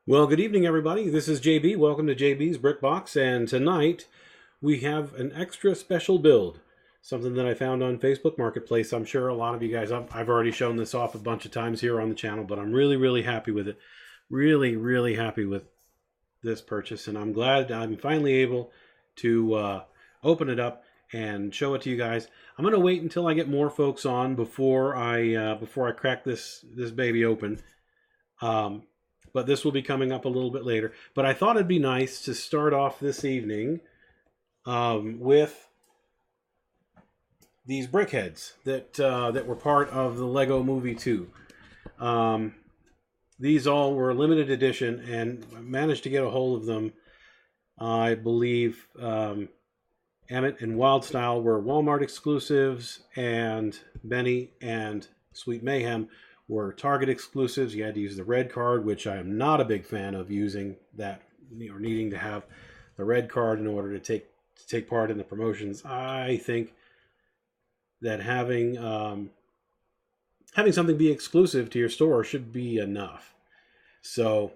Well, good evening, everybody. This is JB. Welcome to JB's Brick Box, and tonight we have an extra special build, something that I found on Facebook Marketplace. I'm sure a lot of you guys, I've already shown this off a bunch of times here on the channel, but I'm really happy with it. Really happy with this purchase, and I'm glad I'm finally able to open it up and show it to you guys. I'm going to wait until I get more folks on before I crack this baby open. But this will be coming up a little bit later. But I thought it'd be nice to start off this evening with these BrickHeadz that were part of the Lego Movie 2. These all were limited edition, and I managed to get a hold of them. I believe Emmett and Wildstyle were Walmart exclusives, and Benny and Sweet Mayhem were Target exclusives. You had to use the red card, which I am not a big fan of using that, or needing to have the red card in order to take part in the promotions. I think that having something be exclusive to your store should be enough. So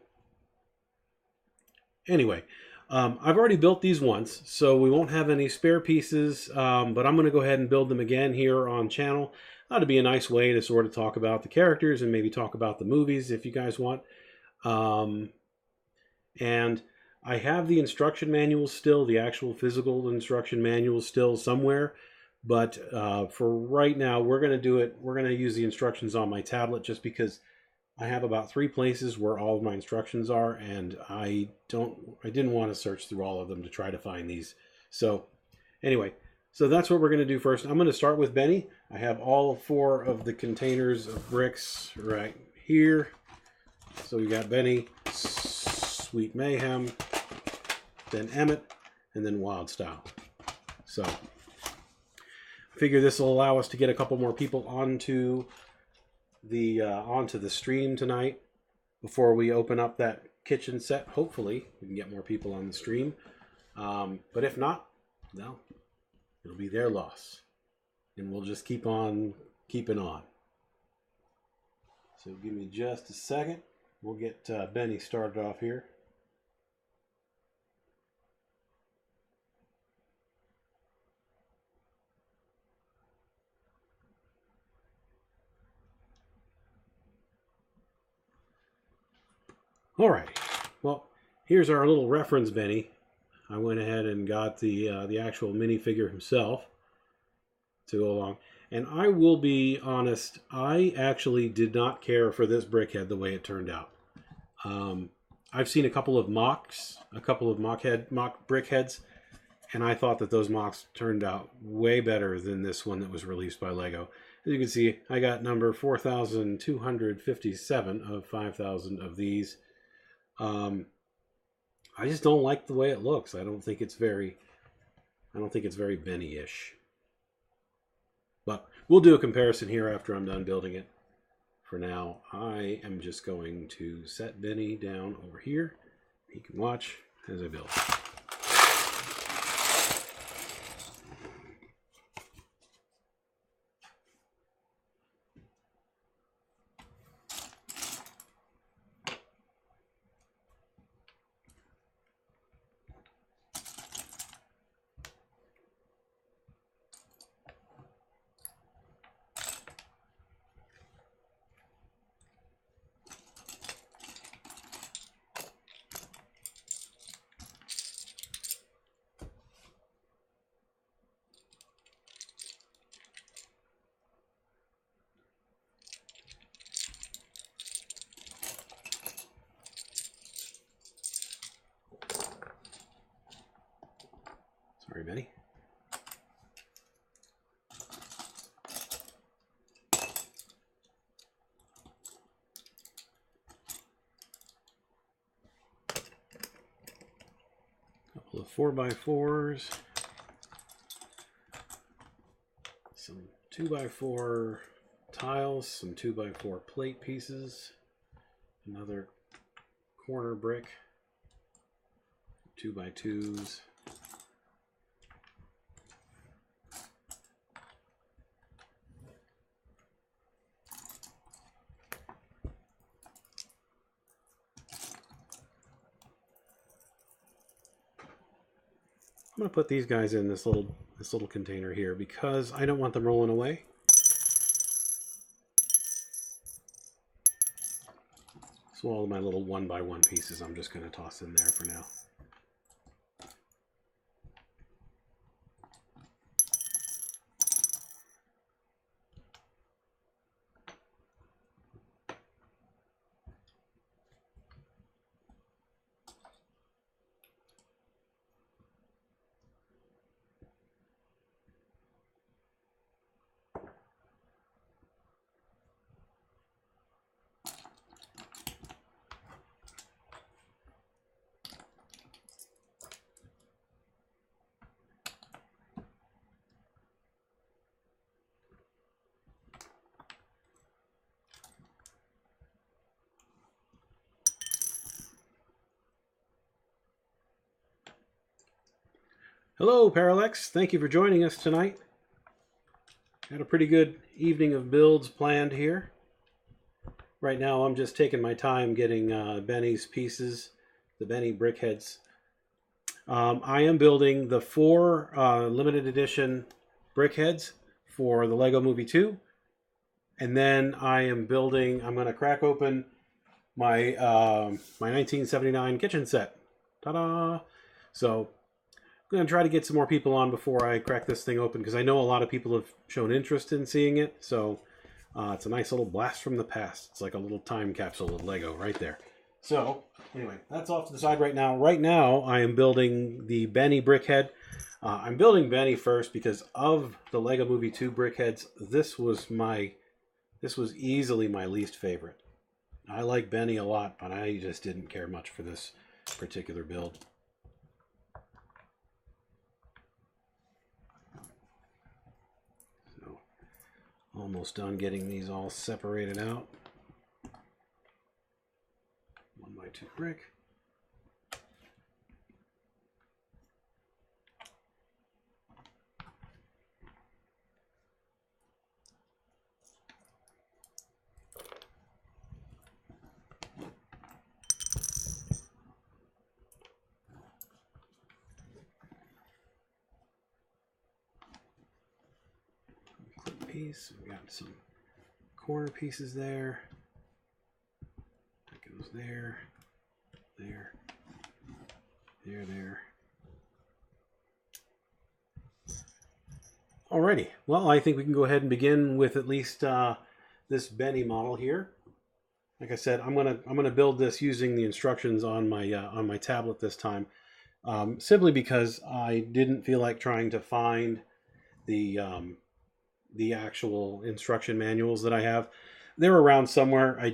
anyway, I've already built these once, so we won't have any spare pieces, but I'm going to go ahead and build them again here on channel. That'd be a nice way to sort of talk about the characters and maybe talk about the movies if you guys want. And I have the instruction manual still, the actual physical instruction manual still somewhere. But for right now, we're going to do it. We're going to use the instructions on my tablet just because I have about 3 places where all of my instructions are, and I didn't want to search through all of them to try to find these. So anyway, so that's what we're going to do first. I'm going to start with Benny. I have all 4 of the containers of bricks right here. So we got Benny, Sweet Mayhem, then Emmett, and then Wildstyle. So I figure this will allow us to get a couple more people onto the stream tonight before we open up that kitchen set. Hopefully we can get more people on the stream. But if not, no. It'll be their loss. And we'll just keep on keeping on. So give me just a second. We'll get Benny started off here. Alright. Well, here's our little reference Benny. I went ahead and got the actual minifigure himself to go along. And I will be honest, I actually did not care for this BrickHead the way it turned out. I've seen a couple of mock BrickHeads, and I thought that those mocks turned out way better than this one that was released by Lego. As you can see, I got number 4,257 of 5,000 of these. I just don't like the way it looks. I don't think it's very Benny-ish. But we'll do a comparison here after I'm done building it. For now, I am just going to set Benny down over here. He can watch as I build. Sorry, Benny. Couple of 4x4s. Some 2x4 tiles, some 2x4 plate pieces. Another corner brick. 2x2s. going to put these guys in this little container here because I don't want them rolling away. So all of my little 1x1 pieces I'm just going to toss in there for now. Hello, Parallax. Thank you for joining us tonight. Got a pretty good evening of builds planned here. Right now, I'm just taking my time getting Benny's pieces, the Benny BrickHeadz. I am building the 4 limited edition BrickHeadz for the Lego Movie 2. And then I'm going to crack open my my 1979 kitchen set. Ta-da! So I'm going to try to get some more people on before I crack this thing open, because I know a lot of people have shown interest in seeing it. So it's a nice little blast from the past. It's like a little time capsule of Lego right there. So anyway, that's off to the side right now. Right now, I am building the Benny BrickHead. I'm building Benny first because of the Lego Movie 2 BrickHeadz. This was easily my least favorite. I like Benny a lot, but I just didn't care much for this particular build. So, almost done getting these all separated out. 1x2 brick. Piece. We got some corner pieces there. That goes there, there, there. Alrighty. Well, I think we can go ahead and begin with at least this Benny model here. Like I said, I'm gonna build this using the instructions on my tablet this time, simply because I didn't feel like trying to find the actual instruction manuals that I have. They're around somewhere. I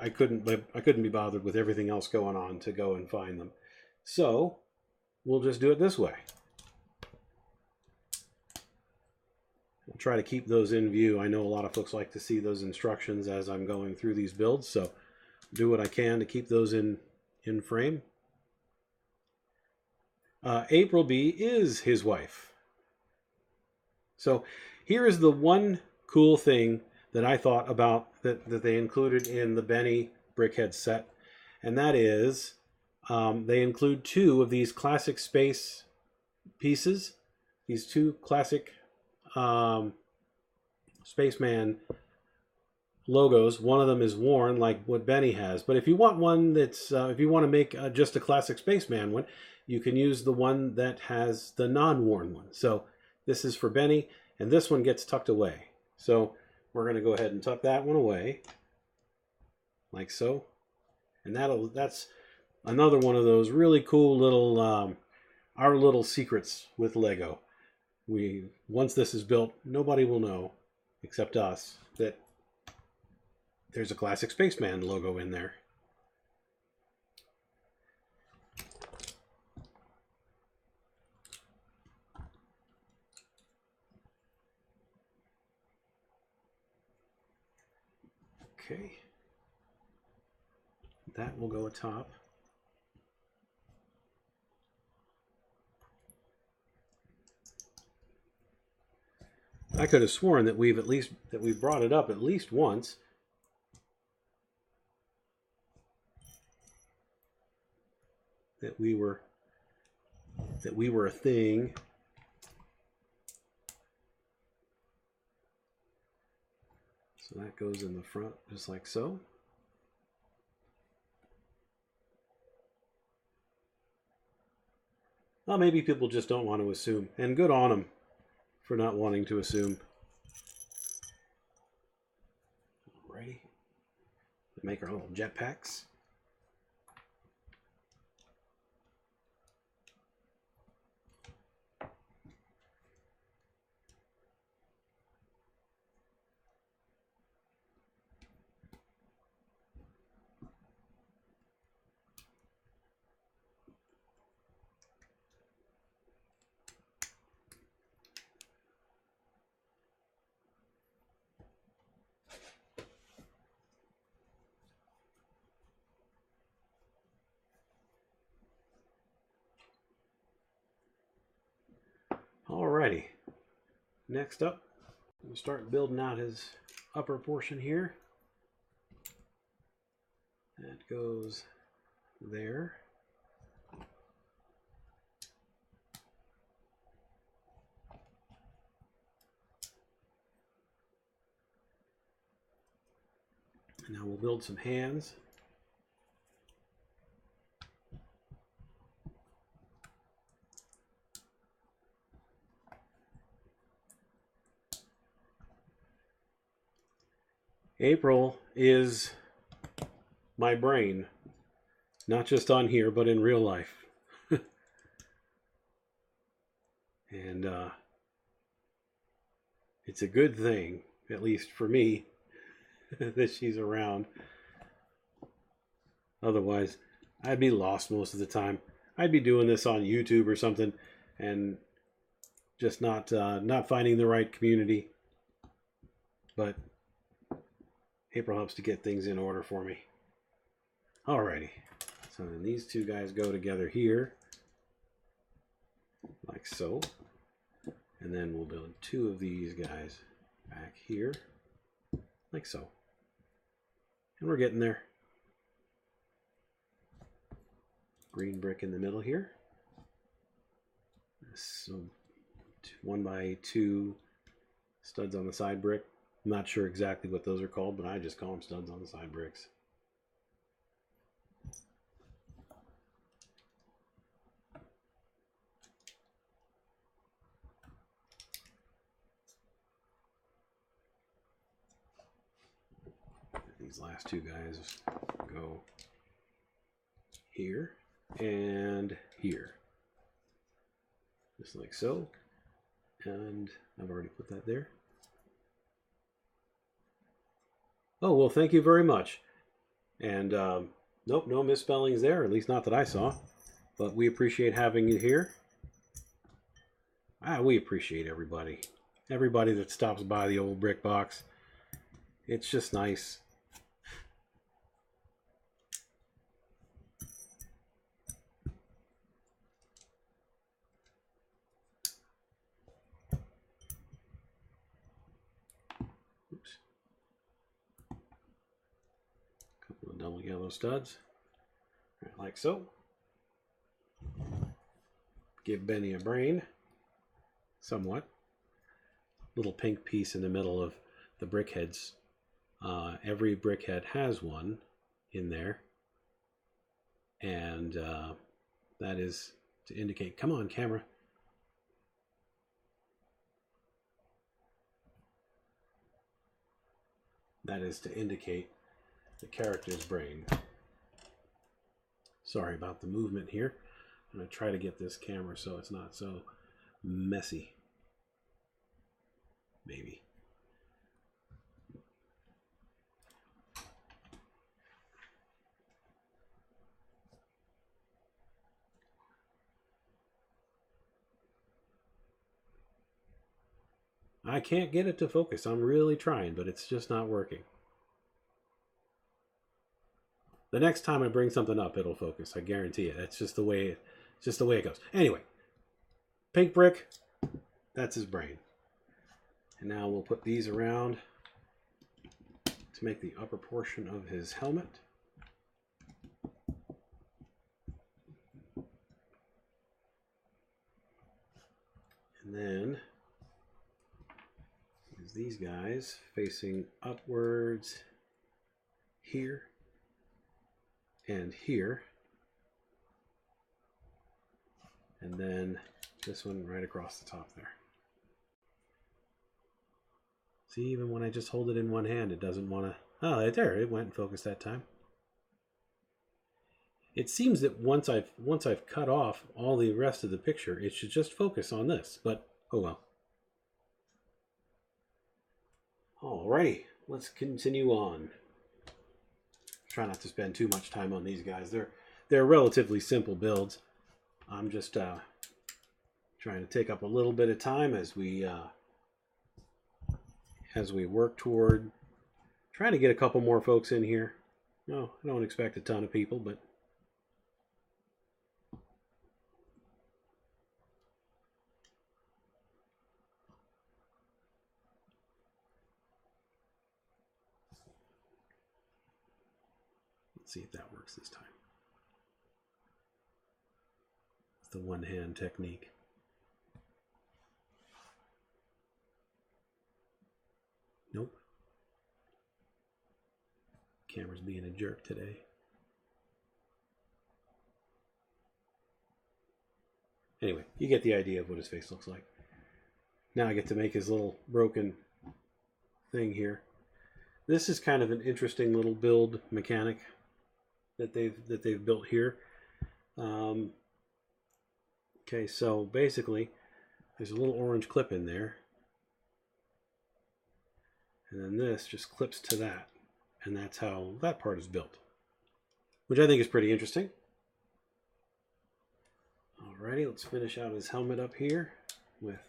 couldn't be bothered with everything else going on to go and find them. So we'll just do it this way. I'll try to keep those in view. I know a lot of folks like to see those instructions as I'm going through these builds, so do what I can to keep those in frame. April B is his wife. So here is the one cool thing that I thought about that they included in the Benny BrickHeadz set, and that is they include 2 of these classic space pieces, these 2 classic spaceman logos. One of them is worn, like what Benny has, but if you want one that's if you want to make just a classic spaceman one, you can use the one that has the non-worn one. So this is for Benny. And this one gets tucked away. So we're going to go ahead and tuck that one away, like so. And that's another one of those really cool little, our little secrets with Lego. Once this is built, nobody will know, except us, that there's a classic spaceman logo in there. Okay, that will go atop. I could have sworn that we've brought it up at least once. That we were that we were a thing. So that goes in the front just like so. Well, maybe people just don't want to assume, and good on them for not wanting to assume. Alrighty. Make our little jetpacks. Alrighty, next up, we'll start building out his upper portion here. That goes there. And now we'll build some hands. April is my brain, not just on here, but in real life. And it's a good thing, at least for me, that she's around. Otherwise, I'd be lost most of the time. I'd be doing this on YouTube or something and just not finding the right community. But April helps to get things in order for me. Alrighty, so then these two guys go together here, like so. And then we'll build two of these guys back here, like so. And we're getting there. Green brick in the middle here. So 1x2 studs on the side brick. I'm not sure exactly what those are called, but I just call them studs on the side bricks. These last two guys go here and here, just like so. And I've already put that there. Oh, well, thank you very much. And nope, no misspellings there, at least not that I saw. But we appreciate having you here. We appreciate everybody. Everybody that stops by the old brick box. It's just nice. Oops. Couple of double yellow studs. Right, like so. Give Benny a brain. Somewhat. Little pink piece in the middle of the BrickHeadz. Every BrickHead has one in there. And that is to indicate, come on, camera. That is to indicate the character's brain. Sorry about the movement here. I'm going to try to get this camera so it's not so messy. Maybe. I can't get it to focus. I'm really trying, but it's just not working. The next time I bring something up, it'll focus. I guarantee it. That's just the way it goes. Anyway, pink brick, that's his brain. And now we'll put these around to make the upper portion of his helmet. And then use these guys facing upwards here and here. And then this one right across the top there. See, even when I just hold it in one hand, it doesn't want to... Oh, right there, it went and focused that time. It seems that once I've cut off all the rest of the picture, it should just focus on this, but oh well. Alrighty, let's continue on. Try not to spend too much time on these guys. They're relatively simple builds. I'm just trying to take up a little bit of time as we work toward trying to get a couple more folks in here. No, I don't expect a ton of people, but let's see if that works this time. It's the one-hand technique. Nope. Camera's being a jerk today. Anyway, you get the idea of what his face looks like. Now I get to make his little broken thing here. This is kind of an interesting little build mechanic that they've built here. Okay, so basically there's a little orange clip in there. And then this just clips to that. And that's how that part is built. Which I think is pretty interesting. Alrighty, let's finish out his helmet up here with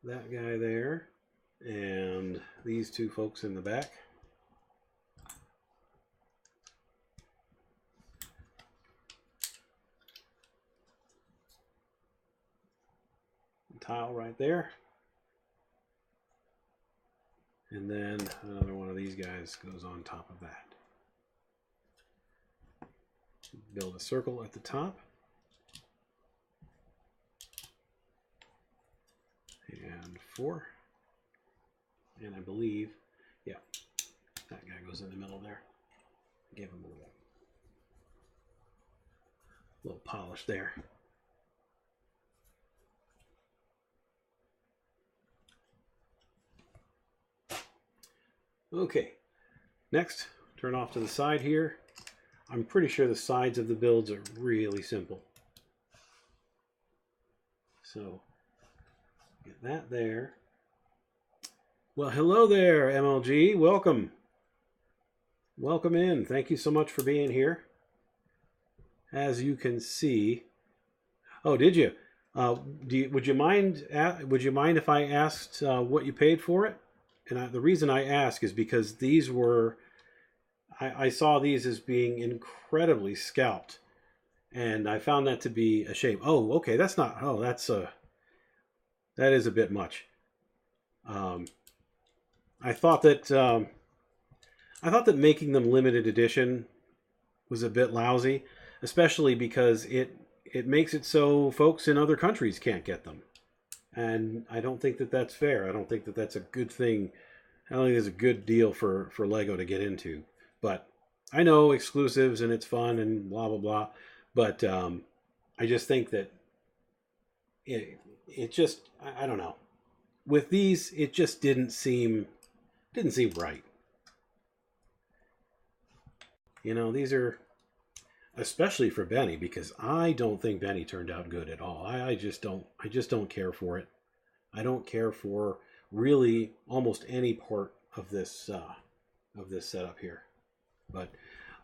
that guy there. And these two folks in the back. Tile right there. And then another one of these guys goes on top of that. Build a circle at the top. And 4. And I believe, yeah, that guy goes in the middle there. Give him a little polish there. Okay, next, turn off to the side here. I'm pretty sure the sides of the builds are really simple. So, get that there. Well, hello there, MLG. Welcome. Welcome in. Thank you so much for being here. As you can see... Oh, did you? Would you mind if I asked what you paid for it? And the reason I ask is because these were, I saw these as being incredibly scalped, and I found that to be a shame. Oh, okay, that's not. Oh, that is a bit much. I thought that making them limited edition was a bit lousy, especially because it makes it so folks in other countries can't get them. And I don't think that that's fair. I don't think that that's a good thing. I don't think it's a good deal for Lego to get into. But I know exclusives and it's fun and blah, blah, blah. But I just think that it just, I don't know. With these, it just didn't seem right. You know, these are, especially for Benny, because I don't think Benny turned out good at all. I just don't care for it. I don't care for really almost any part of this setup here. But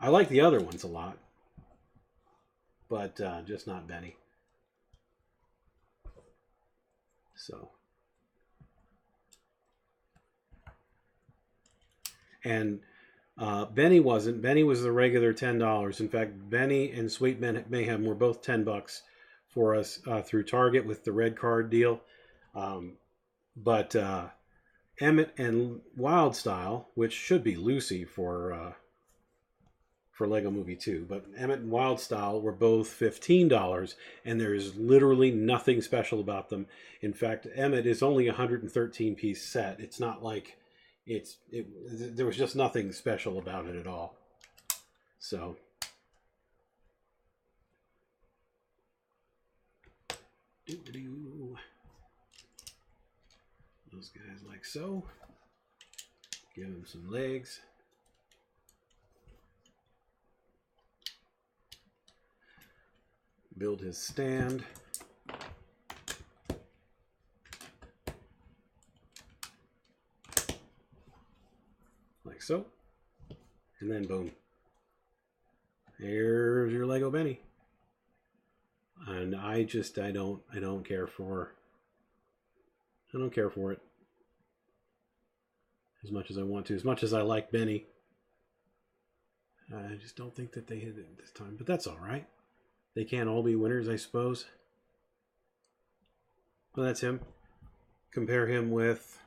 I like the other ones a lot, but just not Benny. So, and Benny wasn't. Benny was the regular $10. In fact, Benny and Sweet Mayhem were both $10 for us through Target with the red card deal. But Emmett and Wild Style, which should be Lucy for for Lego Movie 2. But Emmett and Wild Style were both $15, and there's literally nothing special about them. In fact, Emmett is only a 113-piece set. It's not like there was just nothing special about it at all. So those guys like so. Give him some legs. Build his stand. Like so. And then boom. There's your Lego Benny. And I don't care for it as much as I want to, as much as I like Benny. I just don't think that they hit it this time, but that's all right. They can't all be winners, I suppose. Well, that's him. Compare him with...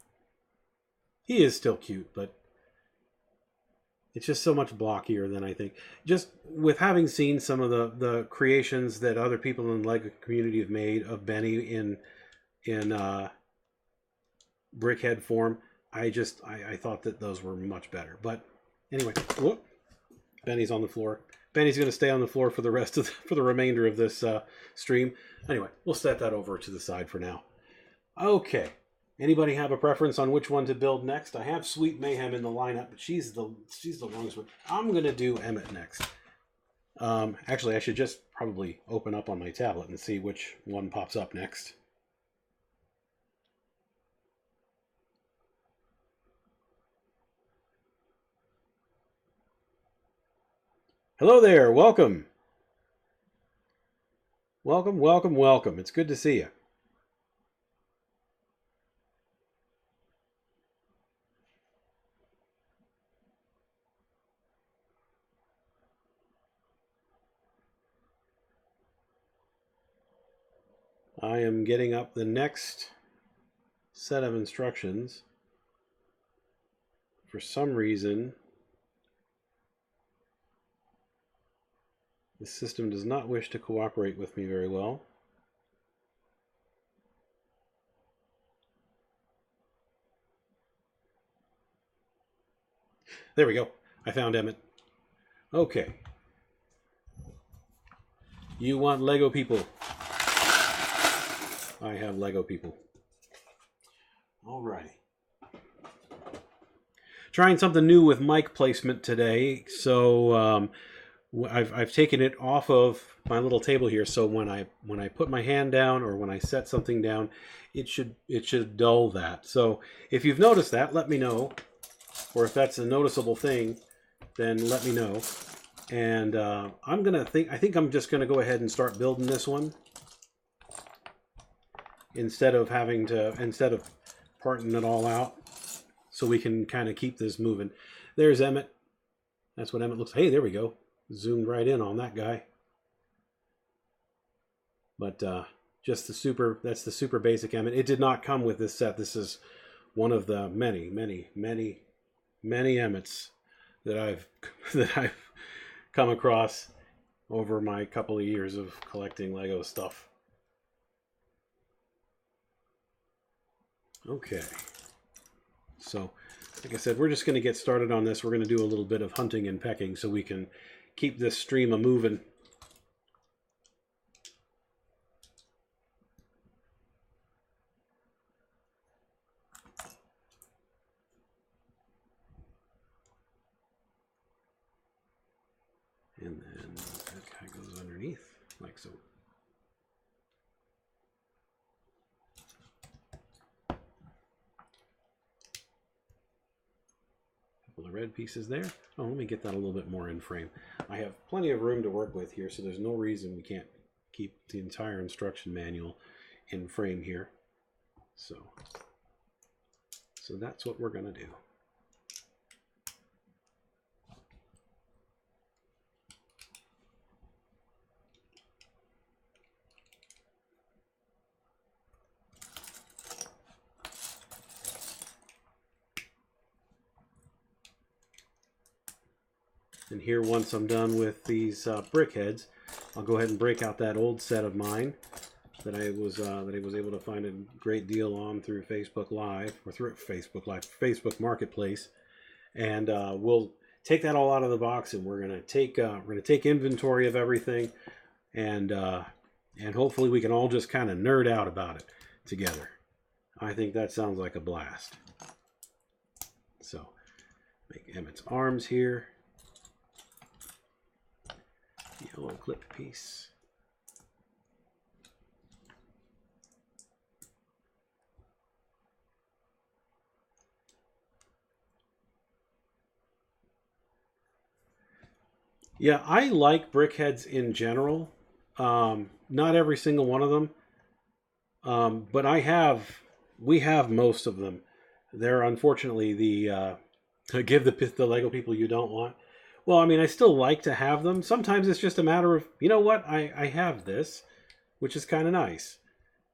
He is still cute, but it's just so much blockier than I think. Just with having seen some of the creations that other people in the Lego community have made of Benny in BrickHeadz form, I thought that those were much better. But anyway, whoop, Benny's on the floor. Benny's going to stay on the floor for the remainder of this stream. Anyway, we'll set that over to the side for now. Okay. Anybody have a preference on which one to build next? I have Sweet Mayhem in the lineup, but she's the longest one. I'm going to do Emmett next. Actually, I should just probably open up on my tablet and see which one pops up next. Hello there, welcome. Welcome, welcome, welcome. It's good to see you. I am getting up the next set of instructions. For some reason, the system does not wish to cooperate with me very well. There we go. I found Emmett. Okay. You want Lego people. I have Lego people. Alrighty. Trying something new with mic placement today. So I've taken it off of my little table here. So when I put my hand down or when I set something down, it should dull that. So if you've noticed that, let me know. Or if that's a noticeable thing, then let me know. And I think I'm just gonna go ahead and start building this one instead of parting it all out, so we can kind of keep this moving. There's Emmett. That's what Emmett looks like. Hey, there we go. Zoomed right in on that guy. But just that's the super basic Emmett. It did not come with this set. This is one of the many Emmets that I've come across over my couple of years of collecting Lego stuff. Okay, so like I said, we're just going to get started on this. We're going to do a little bit of hunting and pecking so we can keep this stream a-moving. And then that guy goes underneath, like so. Couple of red pieces there. Oh, let me get that a little bit more in frame. I have plenty of room to work with here, so there's no reason we can't keep the entire instruction manual in frame here. So that's what we're going to do. And here, once I'm done with these BrickHeadz, I'll go ahead and break out that old set of mine that I was able to find a great deal on through Facebook Live, or through Facebook Marketplace, and we'll take that all out of the box, and we're gonna take inventory of everything, and hopefully we can all just kind of nerd out about it together. I think that sounds like a blast. So, make Emmett's arms here. Yellow clip piece. Yeah, I like BrickHeadz in general. Not every single one of them, but we have most of them. They're unfortunately the give the Lego people you don't want. Well, I mean, I still like to have them. Sometimes it's just a matter of, you know what, I have this, which is kind of nice,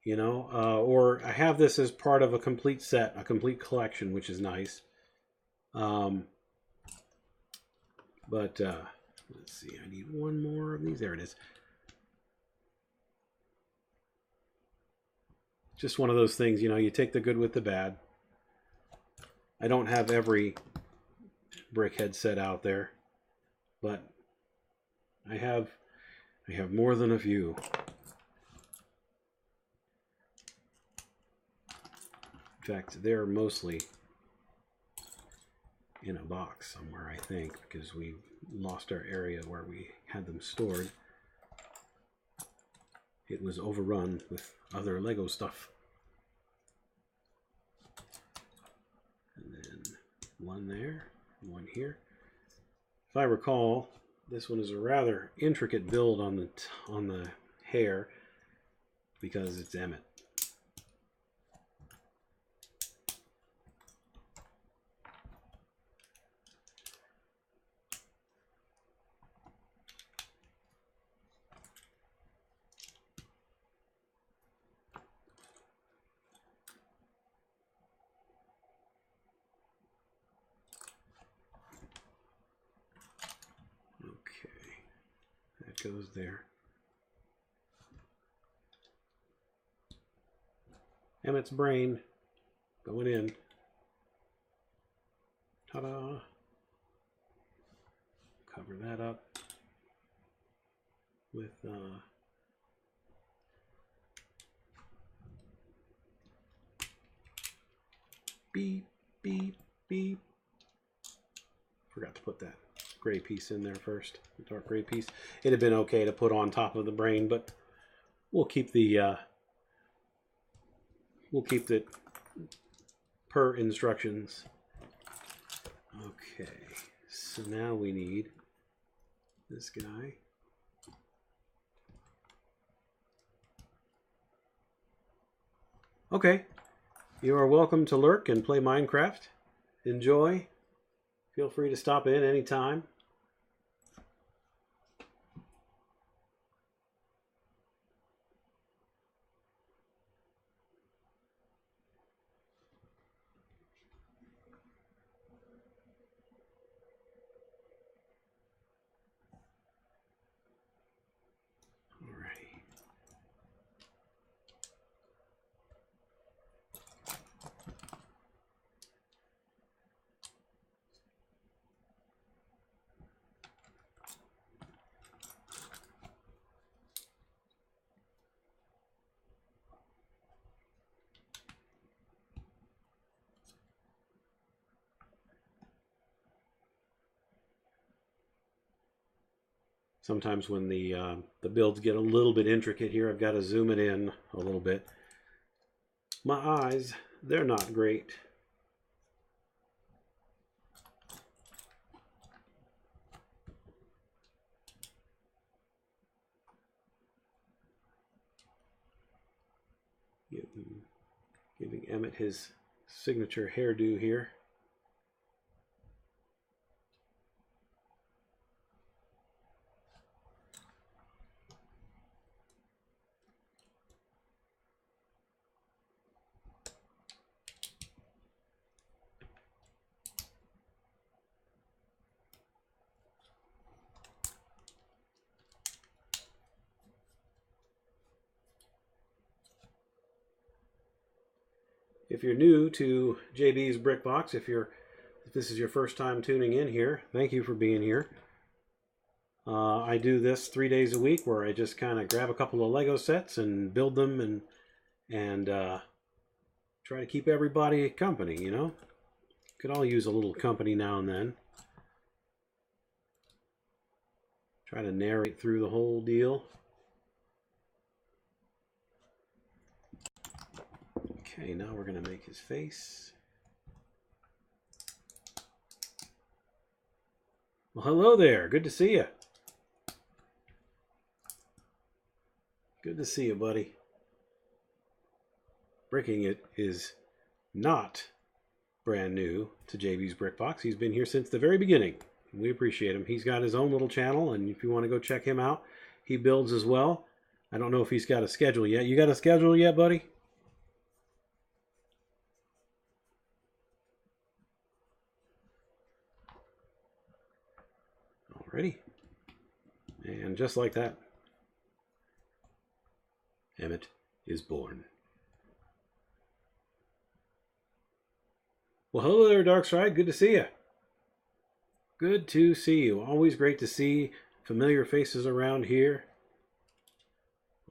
you know, or I have this as part of a complete set, a complete collection, which is nice. But let's see, I need one more of these. There it is. Just one of those things, you know, you take the good with the bad. I don't have every BrickHeadz set out there, but I have more than a few. In fact, they're mostly in a box somewhere, I think, because we lost our area where we had them stored. It was overrun with other Lego stuff. And then one there, one here. If I recall, this one is a rather intricate build on the hair because it's Emmett. Goes there. Emmett's brain going in. Ta-da! Cover that up with beep, beep, beep. Forgot to put that gray piece in there first, the dark gray piece. It'd have been okay to put on top of the brain, but we'll keep the per instructions. Okay, so now we need this guy. Okay, you are welcome to lurk and play Minecraft. Enjoy. Feel free to stop in anytime. Sometimes when the builds get a little bit intricate here, I've got to zoom it in a little bit. My eyes, they're not great. Giving Emmett his signature hairdo here. If you're new to JB's Brick Box, if this is your first time tuning in here, thank you for being here. I do this 3 days a week where I just kind of grab a couple of Lego sets and build them and try to keep everybody company, you know? Could all use a little company now and then. Try to narrate through the whole deal. Okay, now we're going to make his face. Well, hello there. Good to see you. Good to see you, buddy. Bricking It is not brand new to JB's Brick Box. He's been here since the very beginning. We appreciate him. He's got his own little channel, and if you want to go check him out, he builds as well. I don't know if he's got a schedule yet. You got a schedule yet, buddy? Alrighty. And just like that, Emmett is born. Well, hello there, Darkstride. Good to see you. Good to see you. Always great to see familiar faces around here.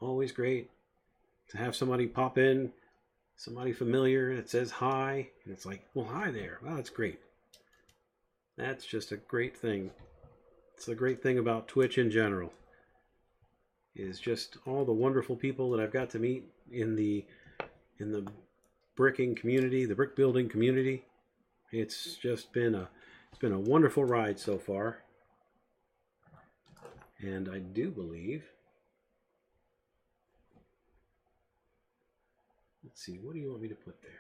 Always great to have somebody pop in, somebody familiar that says hi, and it's like, well, hi there. Wow, that's great. That's just a great thing. It's the great thing about Twitch in general, is just all the wonderful people that I've got to meet in the bricking community, the brick building community. It's just been a wonderful ride so far. And I do believe, let's see, what do you want me to put there?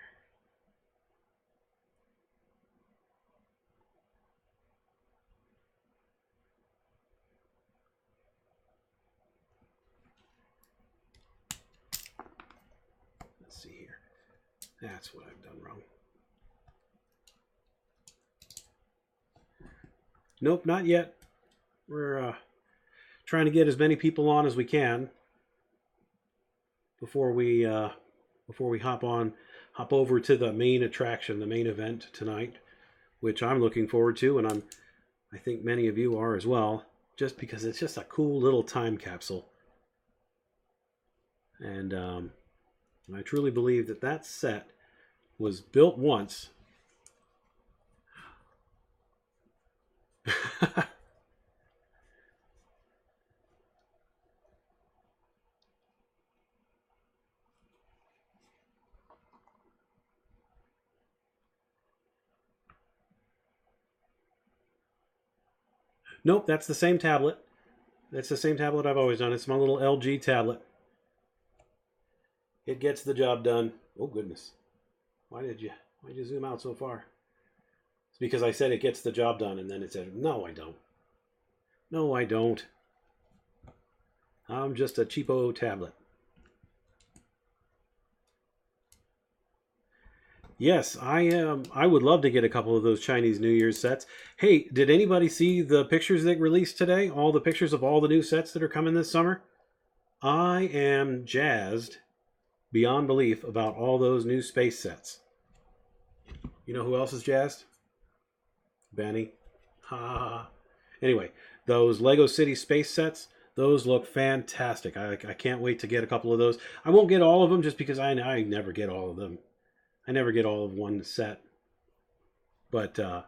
Let's see here. That's what I've done wrong. Nope, not yet. We're trying to get as many people on as we can before we hop over to the main attraction, the main event tonight, which I'm looking forward to, and I think many of you are as well, just because it's just a cool little time capsule. And I truly believe that set was built once. Nope, that's the same tablet. That's the same tablet I've always done. It's my little LG tablet. It gets the job done. Oh goodness. Why'd you zoom out so far? It's because I said it gets the job done, and then it said, no, I don't. No, I don't. I'm just a cheapo tablet. Yes, I am. I would love to get a couple of those Chinese New Year's sets. Hey, did anybody see the pictures that released today? All the pictures of all the new sets that are coming this summer? I am jazzed beyond belief about all those new space sets. You know who else is jazzed? Benny. Ha. Anyway, those Lego City space sets, those look fantastic. I can't wait to get a couple of those. I won't get all of them just because I never get all of them. I never get all of one set. But the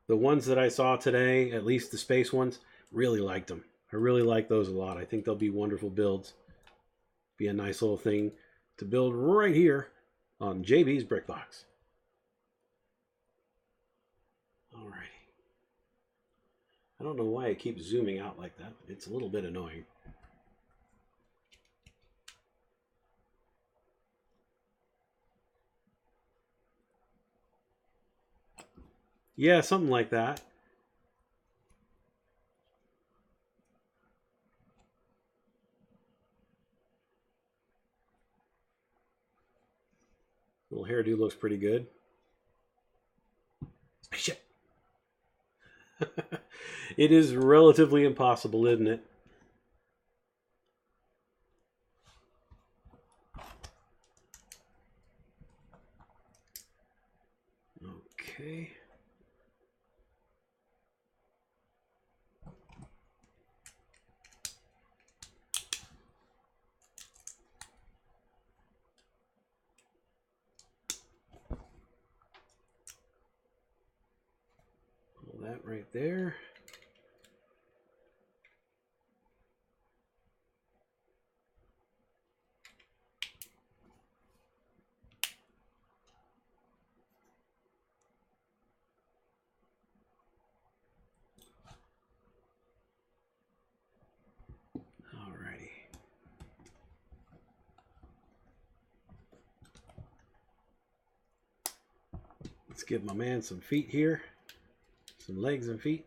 ones that I saw today, at least the space ones, really liked them. I really like those a lot. I think they'll be wonderful builds. Be a nice little thing to build right here on JB's Brick Box. Alrighty. I don't know why it keeps zooming out like that. It's a little bit annoying. Yeah, something like that. Little hairdo looks pretty good. Spaceship. It is relatively impossible, isn't it? Okay. Pull that right there. Alrighty. Let's give my man some feet here. Some legs and feet.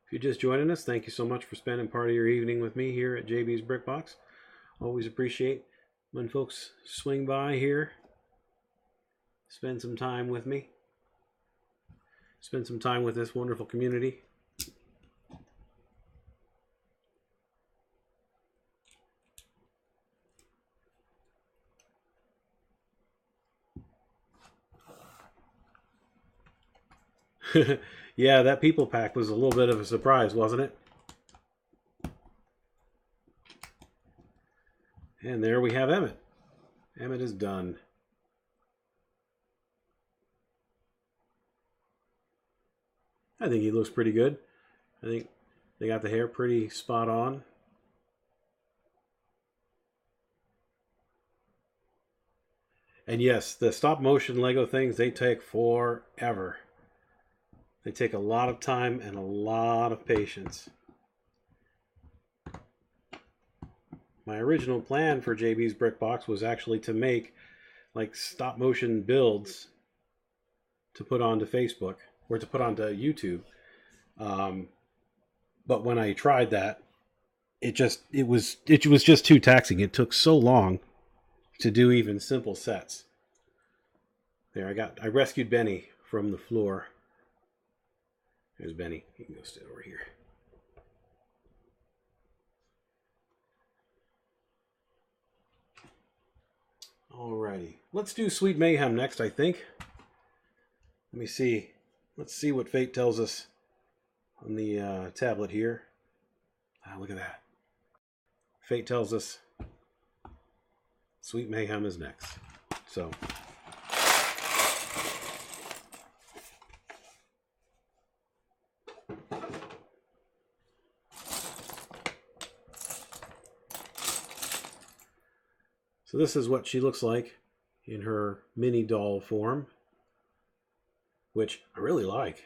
If you're just joining us, thank you so much for spending part of your evening with me here at JB's Brick Box. Always appreciate when folks swing by here, spend some time with me, spend some time with this wonderful community. Yeah, that people pack was a little bit of a surprise, wasn't it? And there we have Emmett. Emmett is done. I think he looks pretty good. I think they got the hair pretty spot on. And yes, the stop motion Lego things, they take forever. They take a lot of time and a lot of patience. My original plan for JB's Brick Box was actually to make like stop motion builds to put onto Facebook or to put onto YouTube. But when I tried that, it was just too taxing. It took so long to do even simple sets. There, I rescued Benny from the floor. There's Benny. He can go sit over here. Alrighty. Let's do Sweet Mayhem next, I think. Let me see. Let's see what Fate tells us on the tablet here. Look at that. Fate tells us Sweet Mayhem is next. So... So this is what she looks like in her mini doll form, which I really like.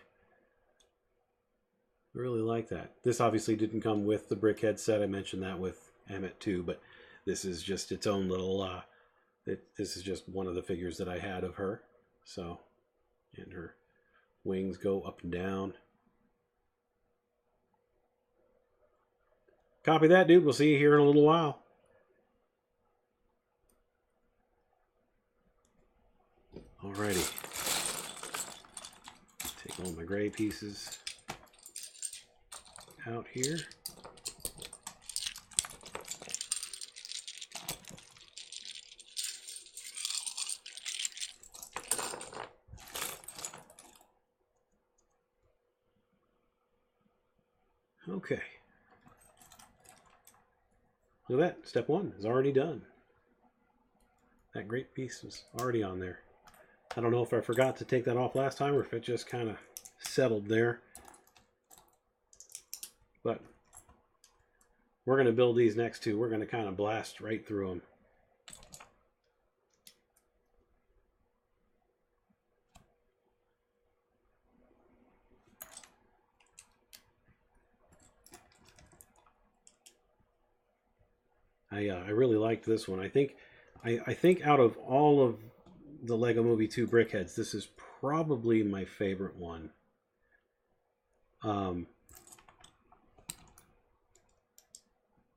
I really like that. This obviously didn't come with the BrickHeadz set. I mentioned that with Emmett too, but this is just its own little, this is just one of the figures that I had of her. So, and her wings go up and down. Copy that, dude. We'll see you here in a little while. Alrighty. Take all my gray pieces out here. Okay. Look at that. Step one is already done. That great piece was already on there. I don't know if I forgot to take that off last time or if it just kind of settled there. But we're going to build these next two. We're going to kind of blast right through them. I really liked this one. I think out of all of the Lego Movie 2 BrickHeadz, this is probably my favorite one. I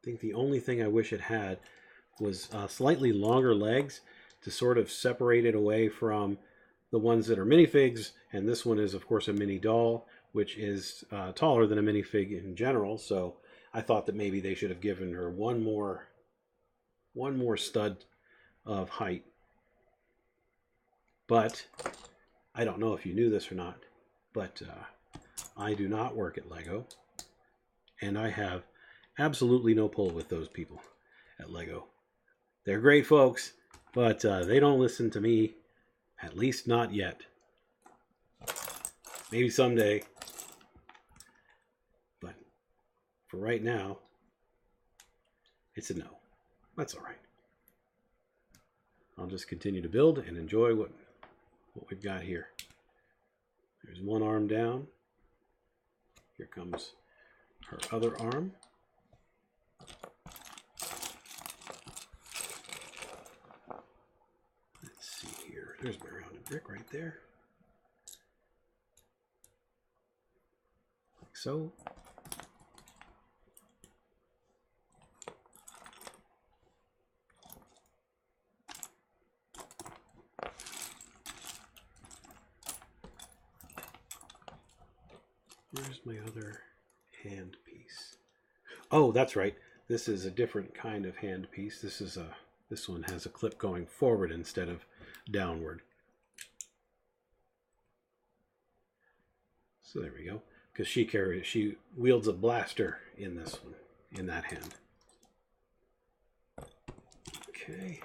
think the only thing I wish it had was slightly longer legs to sort of separate it away from the ones that are minifigs, and this one is of course a mini doll, which is taller than a minifig in general, so I thought that maybe they should have given her one more stud of height. But I don't know if you knew this or not, but I do not work at Lego, and I have absolutely no pull with those people at Lego. They're great folks, but they don't listen to me, at least not yet. Maybe someday, but for right now, it's a no. That's all right. I'll just continue to build and enjoy what we've got here. There's one arm down. Here comes her other arm. Let's see here. There's my rounded brick right there. Like so. Where's my other hand piece? Oh, that's right. This is a different kind of hand piece. This one has a clip going forward instead of downward. So there we go. Because she wields a blaster in this one, in that hand. Okay.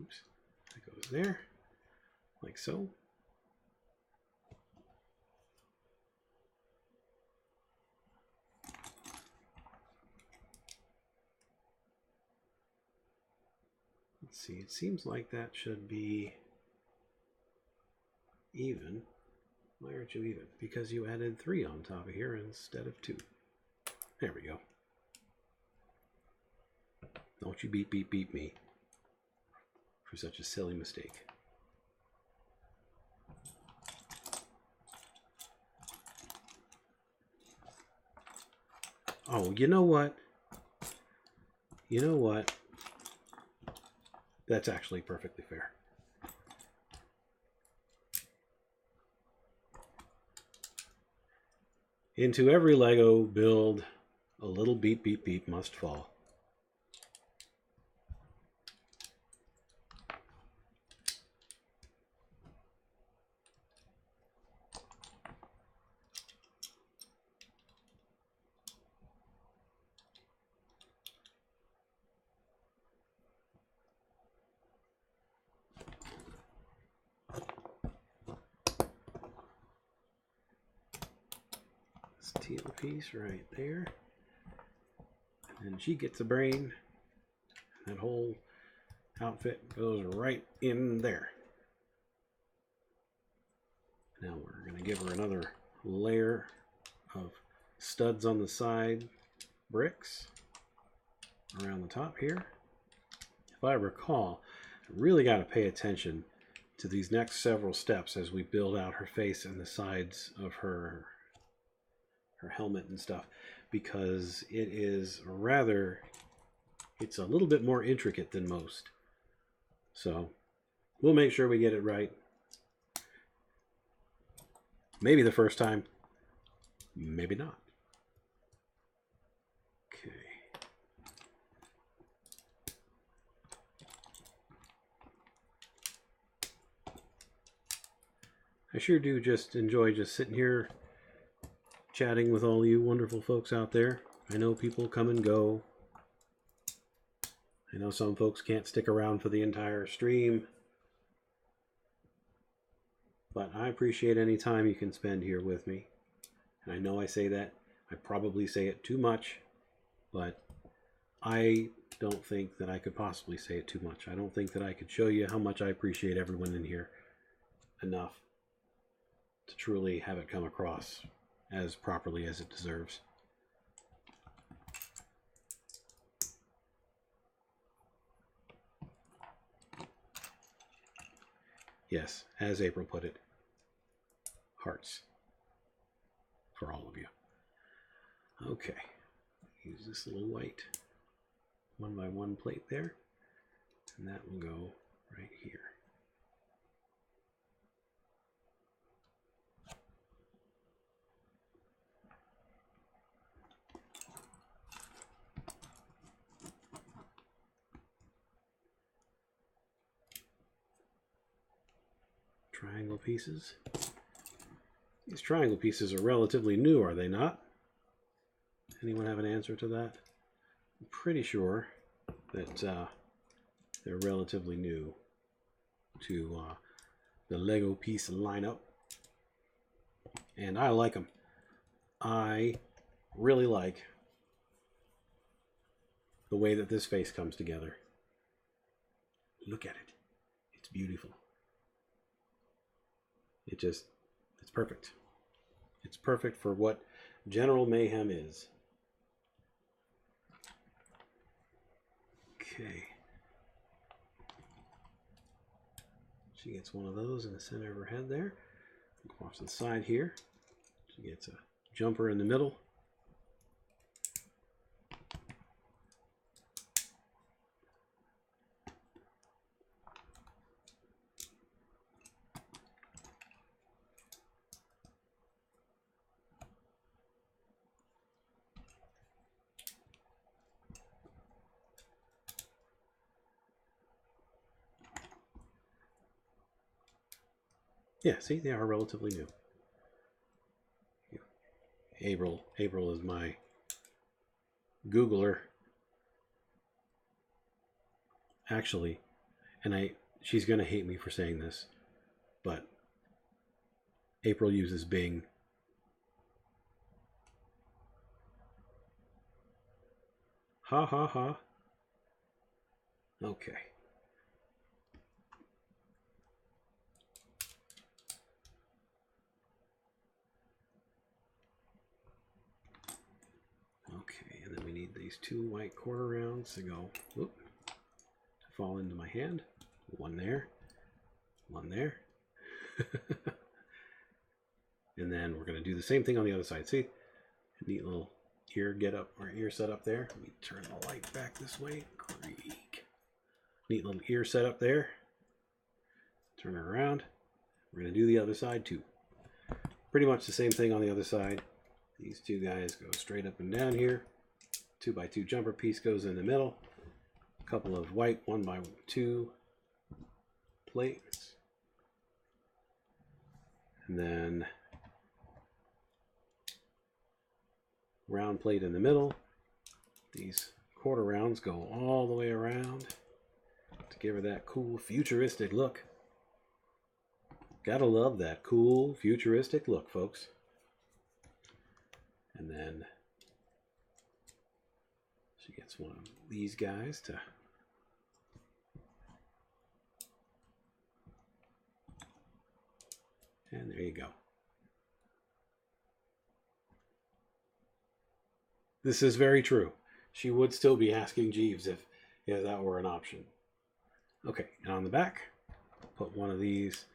Oops, that goes there, like so. Let's see, it seems like that should be even. Why aren't you even? Because you added 3 on top of here instead of 2. There we go. Don't you beep me for such a silly mistake. Oh, you know what? You know what? That's actually perfectly fair. Into every Lego build, a little beep beep beep must fall. Teal piece right there, and she gets a brain. That whole outfit goes right in there. Now we're going to give her another layer of studs on the side, bricks around the top here. If I recall, I really got to pay attention to these next several steps as we build out her face and the sides of her helmet and stuff, because it's a little bit more intricate than most. So we'll make sure we get it right. Maybe the first time, maybe not. Okay. I sure do just enjoy just sitting here chatting with all you wonderful folks out there. I know people come and go. I know some folks can't stick around for the entire stream. But I appreciate any time you can spend here with me. And I know I say that. I probably say it too much. But I don't think that I could possibly say it too much. I don't think that I could show you how much I appreciate everyone in here enough to truly have it come across as properly as it deserves. Yes, as April put it, hearts for all of you. Okay, use this little white 1x1 plate there, and that will go right here. triangle pieces. These triangle pieces are relatively new, are they not? Anyone have an answer to that? I'm pretty sure that they're relatively new to the Lego piece lineup. And I like them. I really like the way that this face comes together. Look at it. It's beautiful. It's perfect. It's perfect for what General Mayhem is. Okay. She gets one of those in the center of her head there. Go off to the side here. She gets a jumper in the middle. Yeah, see, they are relatively new. April is my Googler. Actually, and she's going to hate me for saying this, but April uses Bing. Ha ha ha. Okay. Okay, and then we need these 2 white quarter rounds to go, whoop, to fall into my hand. One there, one there. And then we're going to do the same thing on the other side. See, neat little ear ear set up there. Let me turn the light back this way. Creak. Neat little ear set up there. Turn it around. We're going to do the other side too. Pretty much the same thing on the other side. These 2 guys go straight up and down here. 2x2 jumper piece goes in the middle. A couple of white 1x2 plates. And then round plate in the middle. These quarter rounds go all the way around to give her that cool futuristic look. Gotta love that cool futuristic look, folks. And then she gets one of these guys to and there you go. This is very true. She would still be asking Jeeves if that were an option. Okay, and on the back, put one of these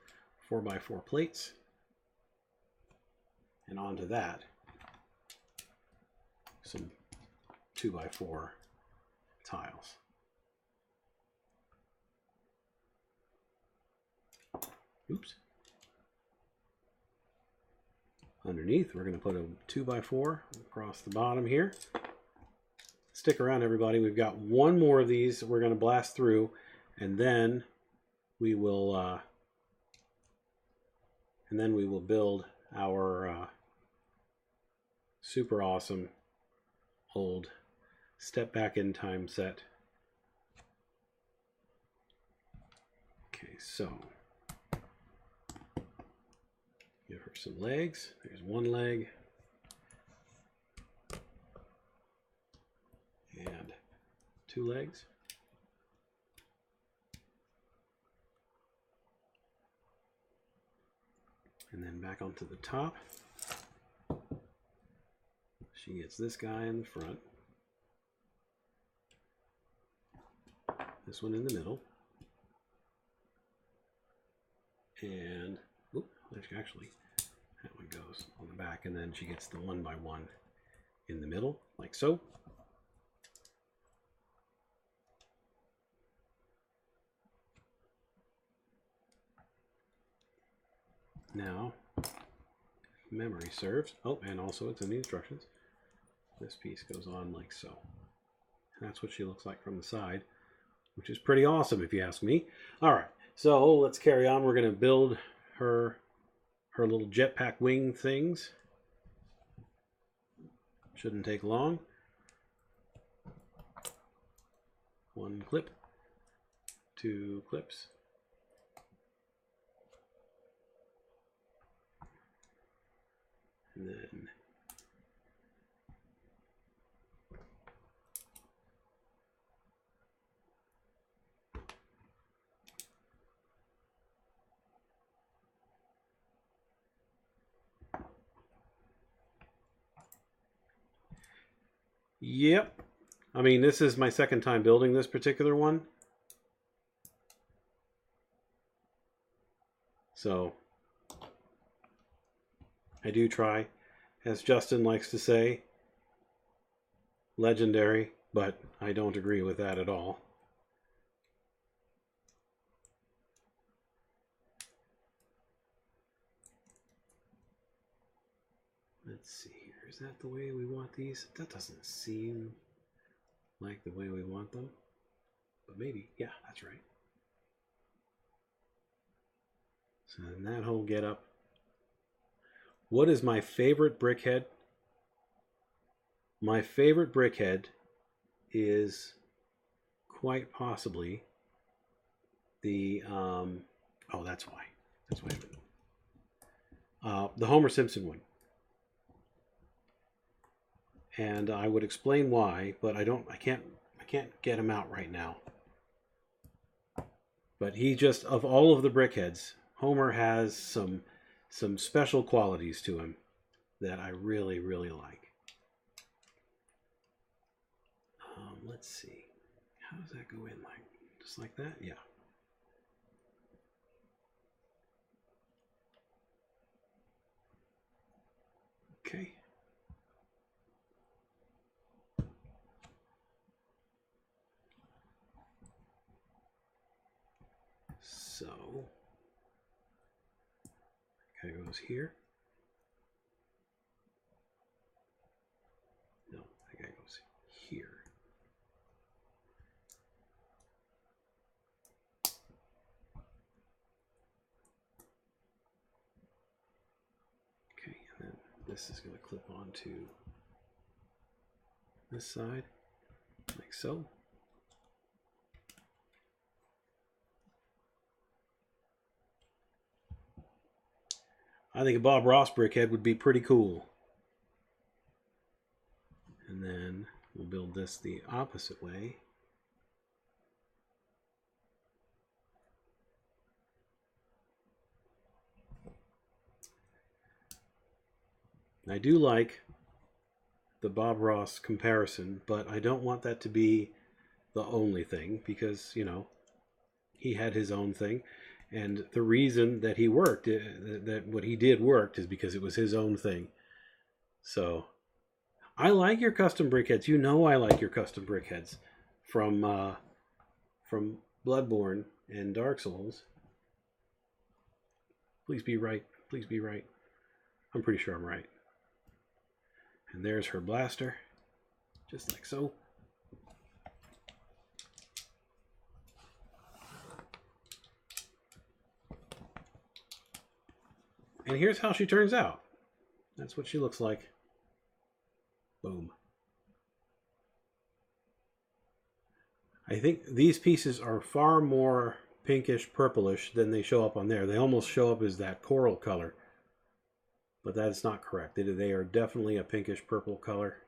4x4 plates, and onto that, some 2x4 tiles. Oops. Underneath, we're going to put a 2x4 across the bottom here. Stick around, everybody. We've got one more of these we're going to blast through, and then we will build our super awesome old step back in time set. Okay, so give her some legs. There's one leg. And 2 legs. And then back onto the top. She gets this guy in the front. This one in the middle. And, oop, actually, that one goes on the back, and then she gets the 1x1 in the middle, like so. Now, if memory serves, oh, and also it's in the instructions, this piece goes on like so. And that's what she looks like from the side, which is pretty awesome if you ask me. All right, so let's carry on. We're going to build her little jetpack wing things. Shouldn't take long. One clip, two clips. And then yep. I mean, this is my second time building this particular one. So I do try, as Justin likes to say, legendary, but I don't agree with that at all. Let's see here. Is that the way we want these? That doesn't seem like the way we want them. But maybe. Yeah, that's right. So then that whole get up. What is my favorite BrickHead? My favorite BrickHead is quite possibly the oh, that's why. That's why. The Homer Simpson one. And I would explain why, but I can't get him out right now. But he just, of all of the BrickHeads, Homer has some special qualities to him that I really, really like. Let's see. How does that go in? Like just like that? Yeah. Okay. So, that goes here. No, that guy goes here. Okay, and then this is going to clip onto this side, like so. I think a Bob Ross BrickHead would be pretty cool. And then we'll build this the opposite way. I do like the Bob Ross comparison, but I don't want that to be the only thing because, you know, he had his own thing. And the reason that he worked, that what he did worked, is because it was his own thing. So, I like your custom BrickHeads. You know I like your custom BrickHeads from Bloodborne and Dark Souls. Please be right. Please be right. I'm pretty sure I'm right. And there's her blaster, just like so. And here's how she turns out. That's what she looks like. Boom. I think these pieces are far more pinkish purplish than they show up on there. They almost show up as that coral color. But that's not correct. They are definitely a pinkish purple color.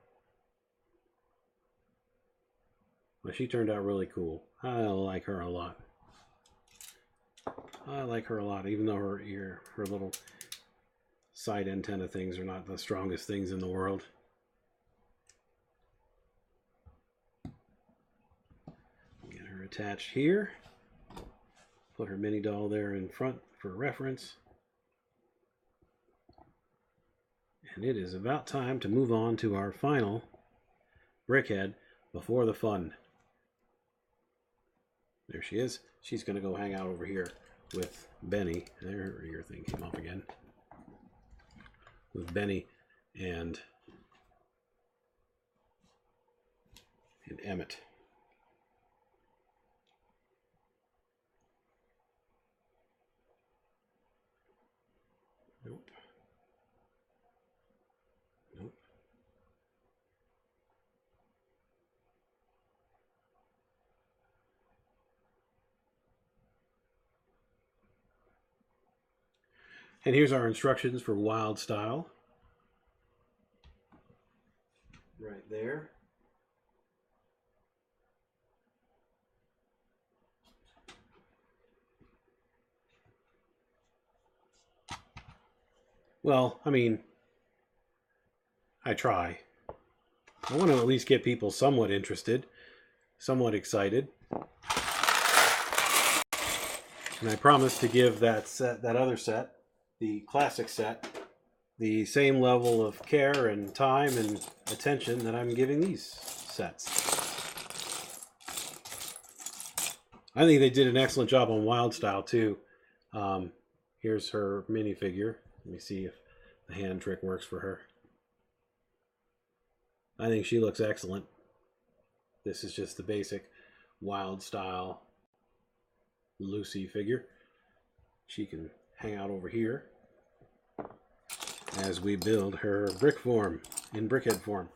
But she turned out really cool. I like her a lot. I like her a lot, even though her little side antenna things are not the strongest things in the world. Get her attached here. Put her mini doll there in front for reference. And it is about time to move on to our final BrickHead before the fun. There she is. She's going to go hang out over here with Benny. There, her ear thing came off again. With Benny and Emmett. And here's our instructions for Wild Style. Right there. Well, I mean, I try. I want to at least get people somewhat interested, somewhat excited. And I promise to give that other set, the classic set, the same level of care and time and attention that I'm giving these sets. I think they did an excellent job on Wild Style too. Here's her minifigure. Let me see if the hand trick works for her. I think she looks excellent. This is just the basic Wild Style Lucy figure. She can hang out over here as we build her brick form in BrickHead form.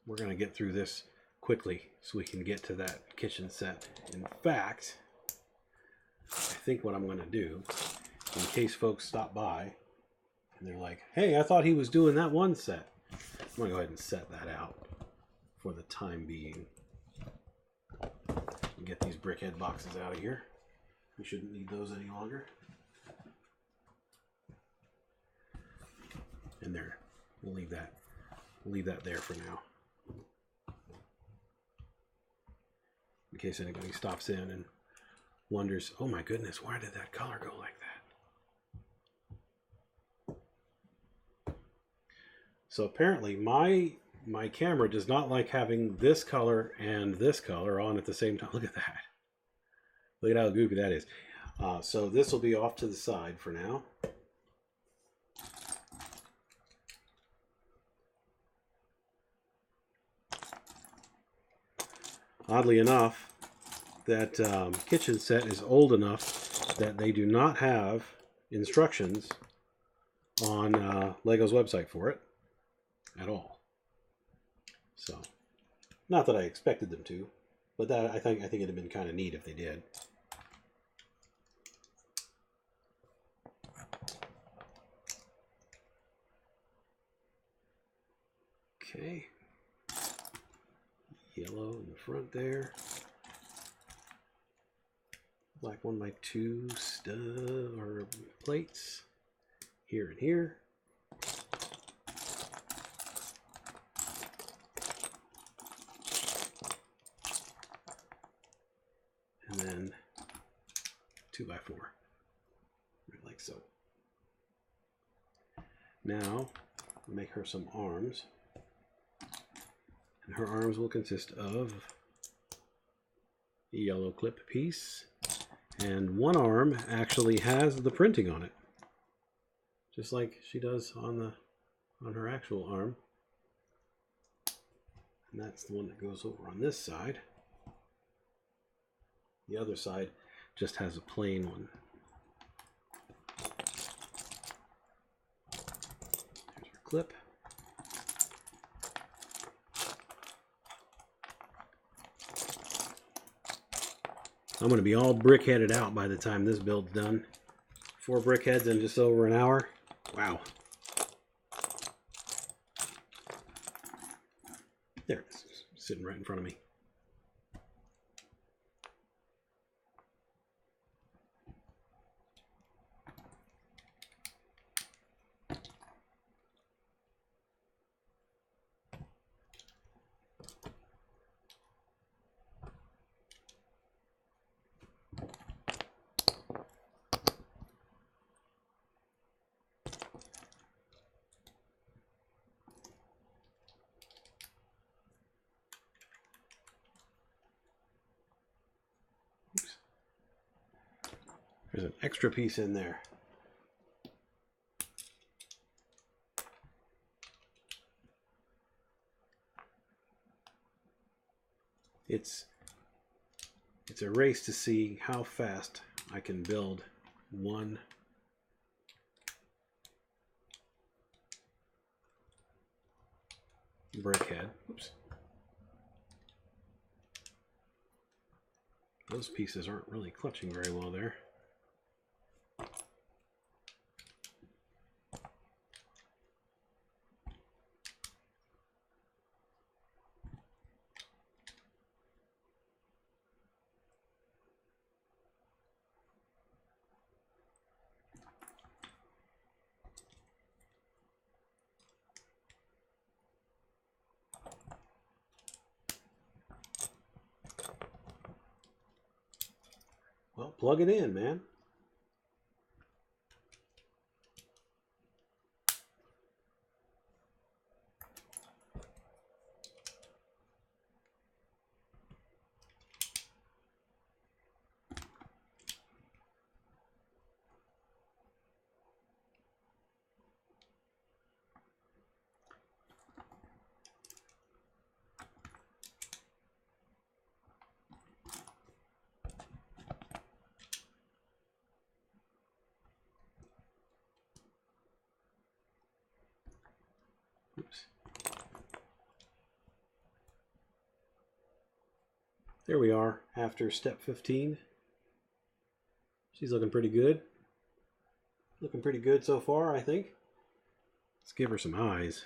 We're gonna get through this quickly so we can get to that kitchen set. In fact, I think what I'm gonna do, in case folks stop by and they're like, hey, I thought he was doing that one set, I'm gonna go ahead and set that out for the time being. Get these BrickHead boxes out of here. We shouldn't need those any longer. And there, we'll leave that there for now. In case anybody stops in and wonders, oh my goodness, why did that color go like that? So apparently my camera does not like having this color and this color on at the same time. Look at that. Look at how goofy that is. So this will be off to the side for now. Oddly enough, that kitchen set is old enough that they do not have instructions on Lego's website for it at all. So, not that I expected them to, but that I think it'd have been kind of neat if they did. Okay. Yellow in the front there. Black 1x2 stud or plates here and here. And then 2x4, like so. Now make her some arms. And her arms will consist of a yellow clip piece, and one arm actually has the printing on it, just like she does on her actual arm. And that's the one that goes over on this side. The other side just has a plain one. Here's her clip. I'm going to be all brick-headed out by the time this build's done. 4 BrickHeadz in just over an hour. Wow. There it is, sitting right in front of me. There's an extra piece in there. It's a race to see how fast I can build one BrickHead. Oops. Those pieces aren't really clutching very well there. Well, plug it in, man. Oops. There we are after step 15. She's looking pretty good. Looking pretty good so far, I think. Let's give her some eyes.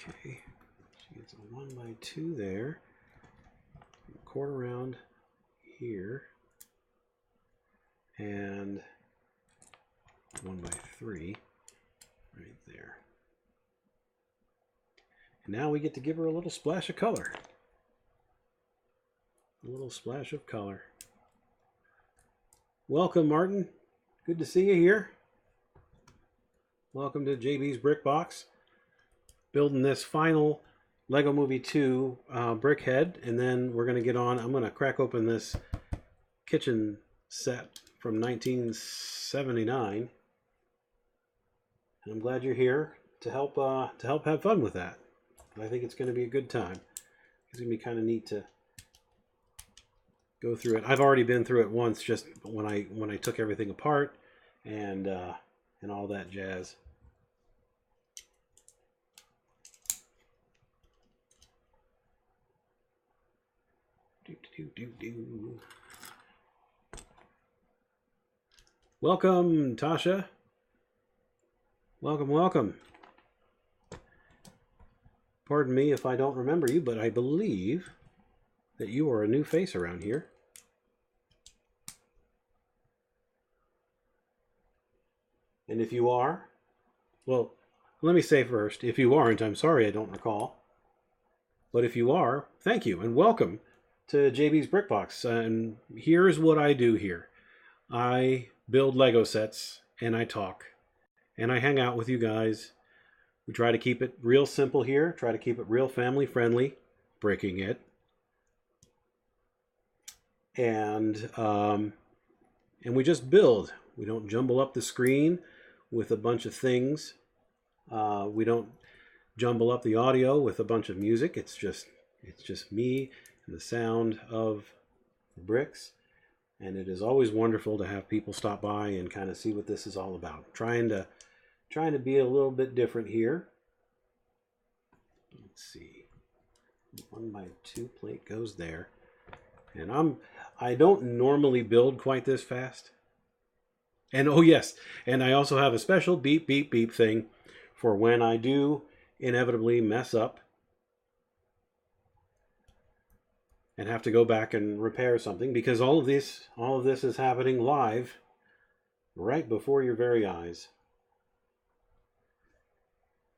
Okay, she gets a 1x2 there, quarter round here, and 1x3 right there. And now we get to give her a little splash of color. A little splash of color. Welcome, Martin. Good to see you here. Welcome to JB's Brick Box. Building this final Lego Movie 2 BrickHead, and then we're going to get on. I'm going to crack open this kitchen set from 1979. And I'm glad you're here to help have fun with that. I think it's going to be a good time. It's going to be kind of neat to go through it. I've already been through it once, just when I took everything apart and all that jazz. Welcome, Tasha. Welcome, welcome. Pardon me if I don't remember you, but I believe that you are a new face around here. And if you are, well, let me say first, if you aren't, I'm sorry I don't recall. But if you are, thank you and welcome to JB's Brick Box. And here's what I do here. I build Lego sets and I talk and I hang out with you guys. We try to keep it real simple here, try to keep it real family friendly, breaking it. And we just build. We don't jumble up the screen with a bunch of things. We don't jumble up the audio with a bunch of music. It's just me and the sound of the bricks. And it is always wonderful to have people stop by and kind of see what this is all about. Trying to be a little bit different here. Let's see. 1x2 plate goes there. And I don't normally build quite this fast. And oh yes, and I also have a special beep beep beep thing for when I do inevitably mess up and have to go back and repair something, because all of this is happening live right before your very eyes.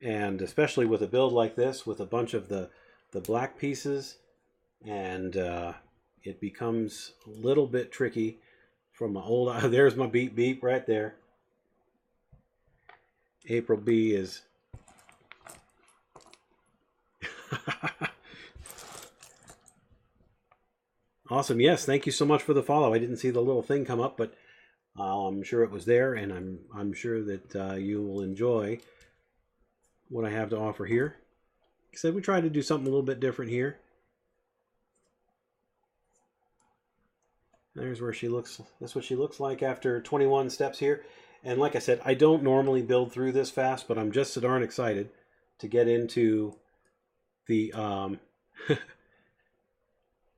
And especially with a build like this with a bunch of the black pieces, and it becomes a little bit tricky from my old... There's my beep beep right there. April B is... Awesome. Yes, thank you so much for the follow. I didn't see the little thing come up, but I'm sure it was there, and I'm sure that you will enjoy what I have to offer here. Like I said, we tried to do something a little bit different here. There's where she looks. That's what she looks like after 21 steps here. And like I said, I don't normally build through this fast, but I'm just so darn excited to get into the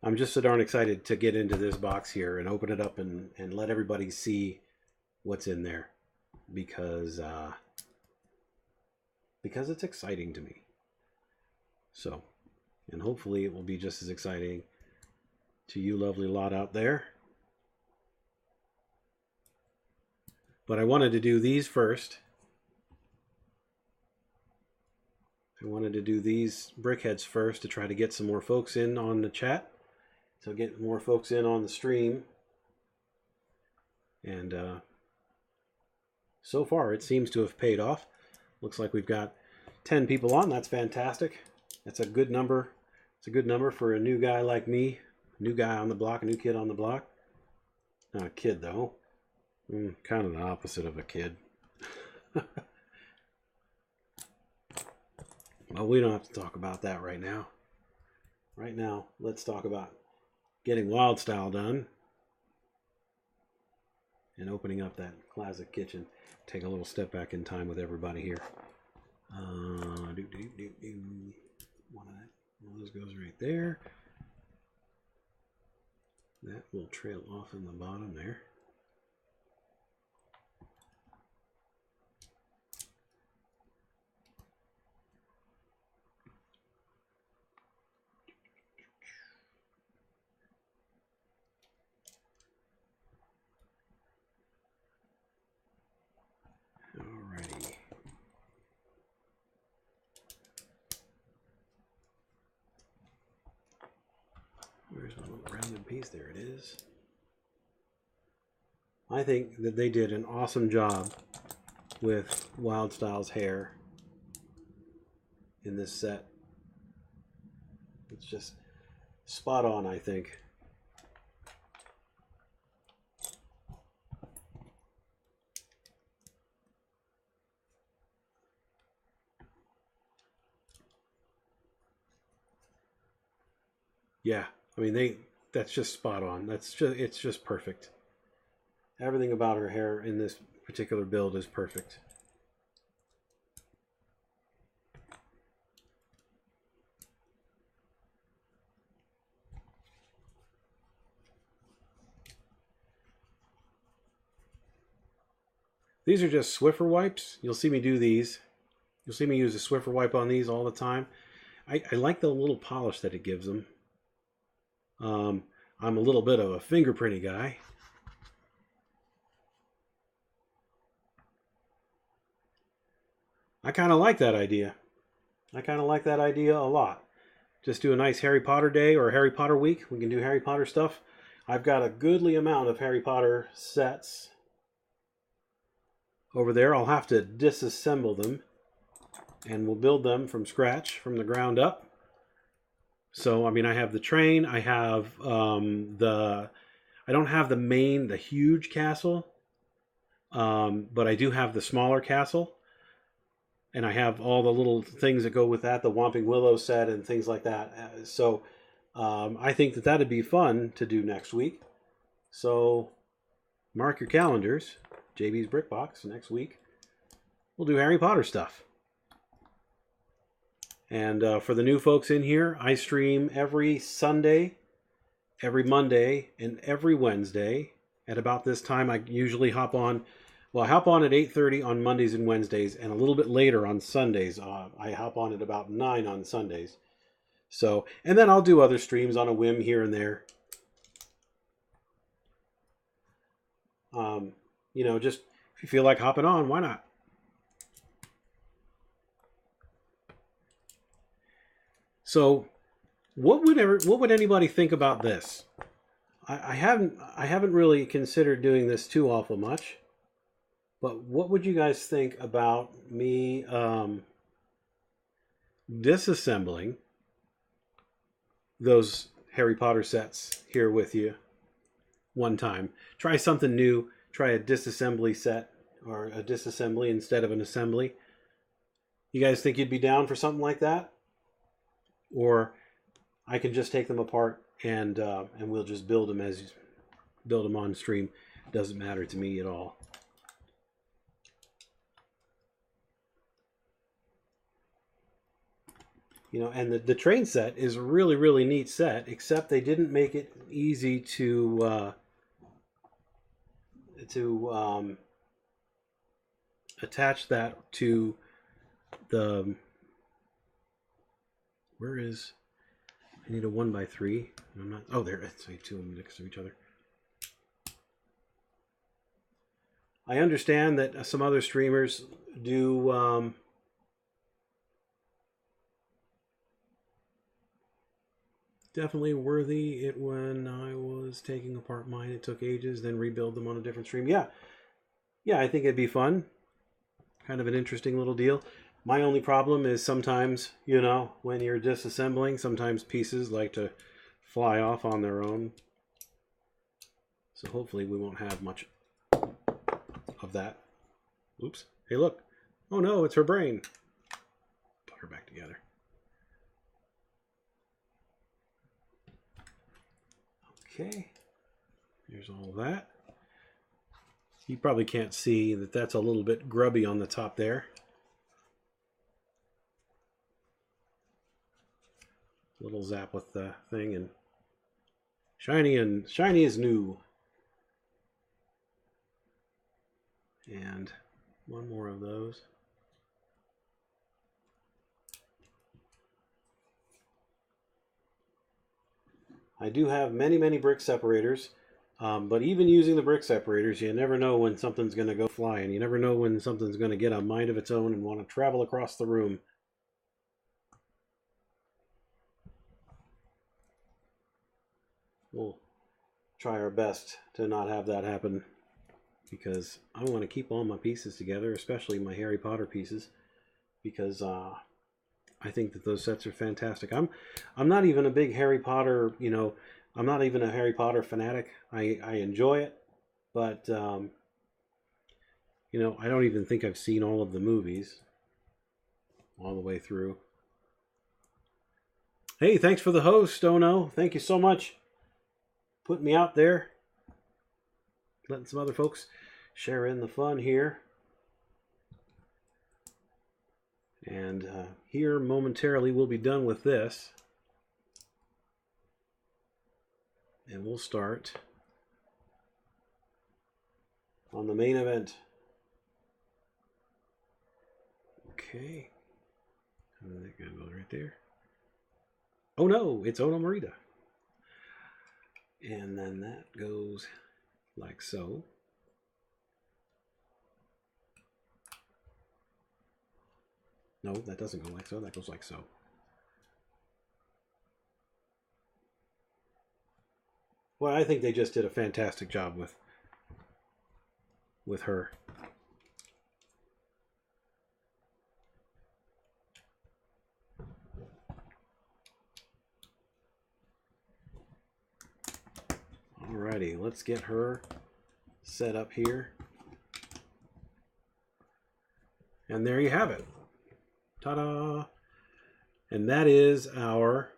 I'm just so darn excited to get into this box here and open it up and let everybody see what's in there, because it's exciting to me. So, and hopefully it will be just as exciting to you lovely lot out there. But I wanted to do these first. I wanted to do these BrickHeadz first to try to get some more folks in on the chat. So get more folks in on the stream. And so far it seems to have paid off. Looks like we've got 10 people on. That's fantastic. That's a good number. It's a good number for a new guy like me. New guy on the block, a new kid on the block. Not a kid though. Kind of the opposite of a kid. Well, we don't have to talk about that right now. Right now, let's talk about getting wild style done and opening up that classic kitchen. Take a little step back in time with everybody here. One of those goes right there. That will trail off in the bottom there. Alrighty. Where's my little rounded piece? There it is. I think that they did an awesome job with Wild Style's hair in this set. It's just spot on, I think. Yeah, I mean that's just spot on. It's just perfect. Everything about her hair in this particular build is perfect. These are just Swiffer wipes. You'll see me do these. You'll see me use a Swiffer wipe on these all the time. I like the little polish that it gives them. I'm a little bit of a fingerprinty guy. I kind of like that idea. I kind of like that idea a lot. Just do a nice Harry Potter day or Harry Potter week. We can do Harry Potter stuff. I've got a goodly amount of Harry Potter sets over there. I'll have to disassemble them and we'll build them from scratch, from the ground up. So, I mean, I have the train. I have I don't have the huge castle, but I do have the smaller castle. And I have all the little things that go with that, the Whomping Willow set and things like that. So I think that that'd be fun to do next week. So mark your calendars. JB's Brick Box next week. We'll do Harry Potter stuff. And for the new folks in here, I stream every Sunday, every Monday, and every Wednesday. At about this time, I usually hop on. Well, I hop on at 8:30 on Mondays and Wednesdays, and a little bit later on Sundays. I hop on at about 9 on Sundays. So, and then I'll do other streams on a whim here and there. You know, just if you feel like hopping on, why not? So, what would anybody think about this? I haven't really considered doing this too awful much. But what would you guys think about me disassembling those Harry Potter sets here with you one time? Try something new. try a disassembly set, or a disassembly instead of an assembly. You guys think you'd be down for something like that? Or I can just take them apart and we'll just build them on stream. Doesn't matter to me at all. You know, and the train set is a really, really neat set, except they didn't make it easy to attach that to the... Where is... I need a 1x3. I'm not... Oh, there. It's like two of them next to each other. I understand that some other streamers do... definitely worthy it when I was taking apart mine. It took ages, then rebuild them on a different stream. Yeah, I think it'd be fun. Kind of an interesting little deal. My only problem is sometimes, you know, when you're disassembling, sometimes pieces like to fly off on their own. So hopefully we won't have much of that. Oops. Hey, look. Oh no, it's her brain. Put her back together. Okay, here's all that. You probably can't see that that's a little bit grubby on the top there. Little zap with the thing, and shiny as new. And one more of those. I do have many brick separators, but even using the brick separators, you never know when something's going to go flying. You never know when something's going to get a mind of its own and want to travel across the room. We'll try our best to not have that happen, because I want to keep all my pieces together, especially my Harry Potter pieces, because I think that those sets are fantastic. I'm not even a big Harry Potter, you know, I'm not even a Harry Potter fanatic. I enjoy it, but you know, I don't even think I've seen all of the movies all the way through. Hey, thanks for the host, Ono. Thank you so much. Putting me out there. Letting some other folks share in the fun here. And here momentarily we'll be done with this. And we'll start on the main event. Okay. And that guy goes right there. Oh no, it's Ono Morita. And then that goes like so. No, that doesn't go like so. That goes like so. Well, I think they just did a fantastic job with her. Alrighty, let's get her set up here. And there you have it. Ta-da! And that is our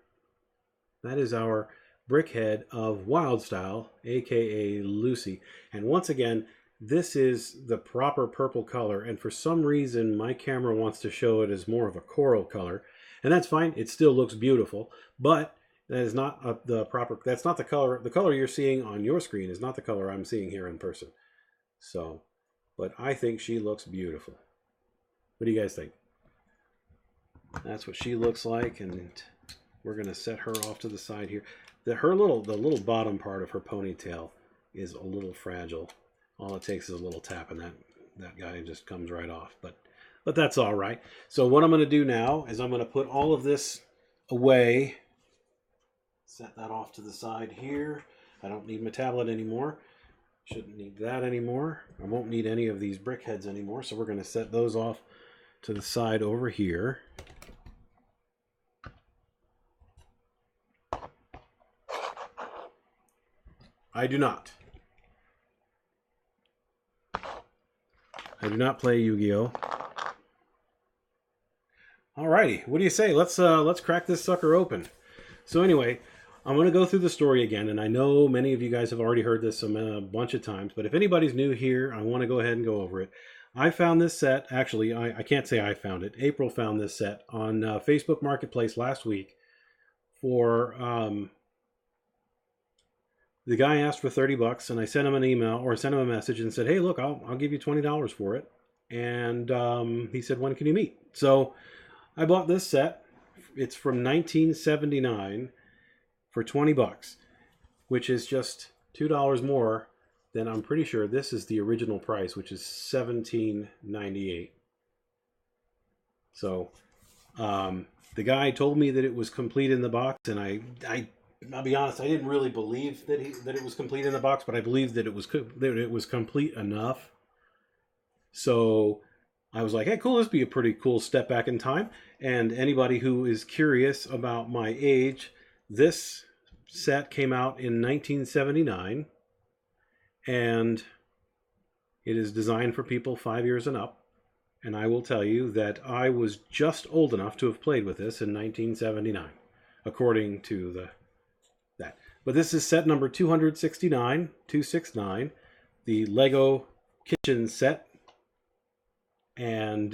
BrickHead of Wild Style, aka Lucy. And once again, this is the proper purple color, and for some reason my camera wants to show it as more of a coral color, and that's fine. It still looks beautiful, but that is not the proper. That's not the color. The color you're seeing on your screen is not the color I'm seeing here in person. So, but I think she looks beautiful. What do you guys think? That's what she looks like, and we're gonna set her off to the side here. The little bottom part of her ponytail is a little fragile. All it takes is a little tap, and that guy just comes right off. But that's all right. So what I'm gonna do now is I'm gonna put all of this away. Set that off to the side here. I don't need my tablet anymore. Shouldn't need that anymore. I won't need any of these BrickHeadz anymore. So we're gonna set those off to the side over here. I do not. I do not play Yu-Gi-Oh. Alrighty, what do you say? Let's crack this sucker open. So anyway, I'm going to go through the story again, and I know many of you guys have already heard this a bunch of times, but if anybody's new here, I want to go ahead and go over it. I found this set, actually, I can't say I found it. April found this set on Facebook Marketplace last week for, the guy asked for $30, and I sent him an email, or sent him a message and said, hey, look, I'll give you $20 for it. And he said, when can you meet? So I bought this set. It's from 1979 for $20, which is just $2 more than I'm pretty sure this is the original price, which is $17.98. So the guy told me that it was complete in the box, and I'll be honest, I didn't really believe that it was complete in the box, but I believed that it was complete enough. So I was like, hey, cool, this would be a pretty cool step back in time. And anybody who is curious about my age, this set came out in 1979, and it is designed for people 5 years and up. And I will tell you that I was just old enough to have played with this in 1979, according to that. But this is set number 269, the Lego kitchen set. And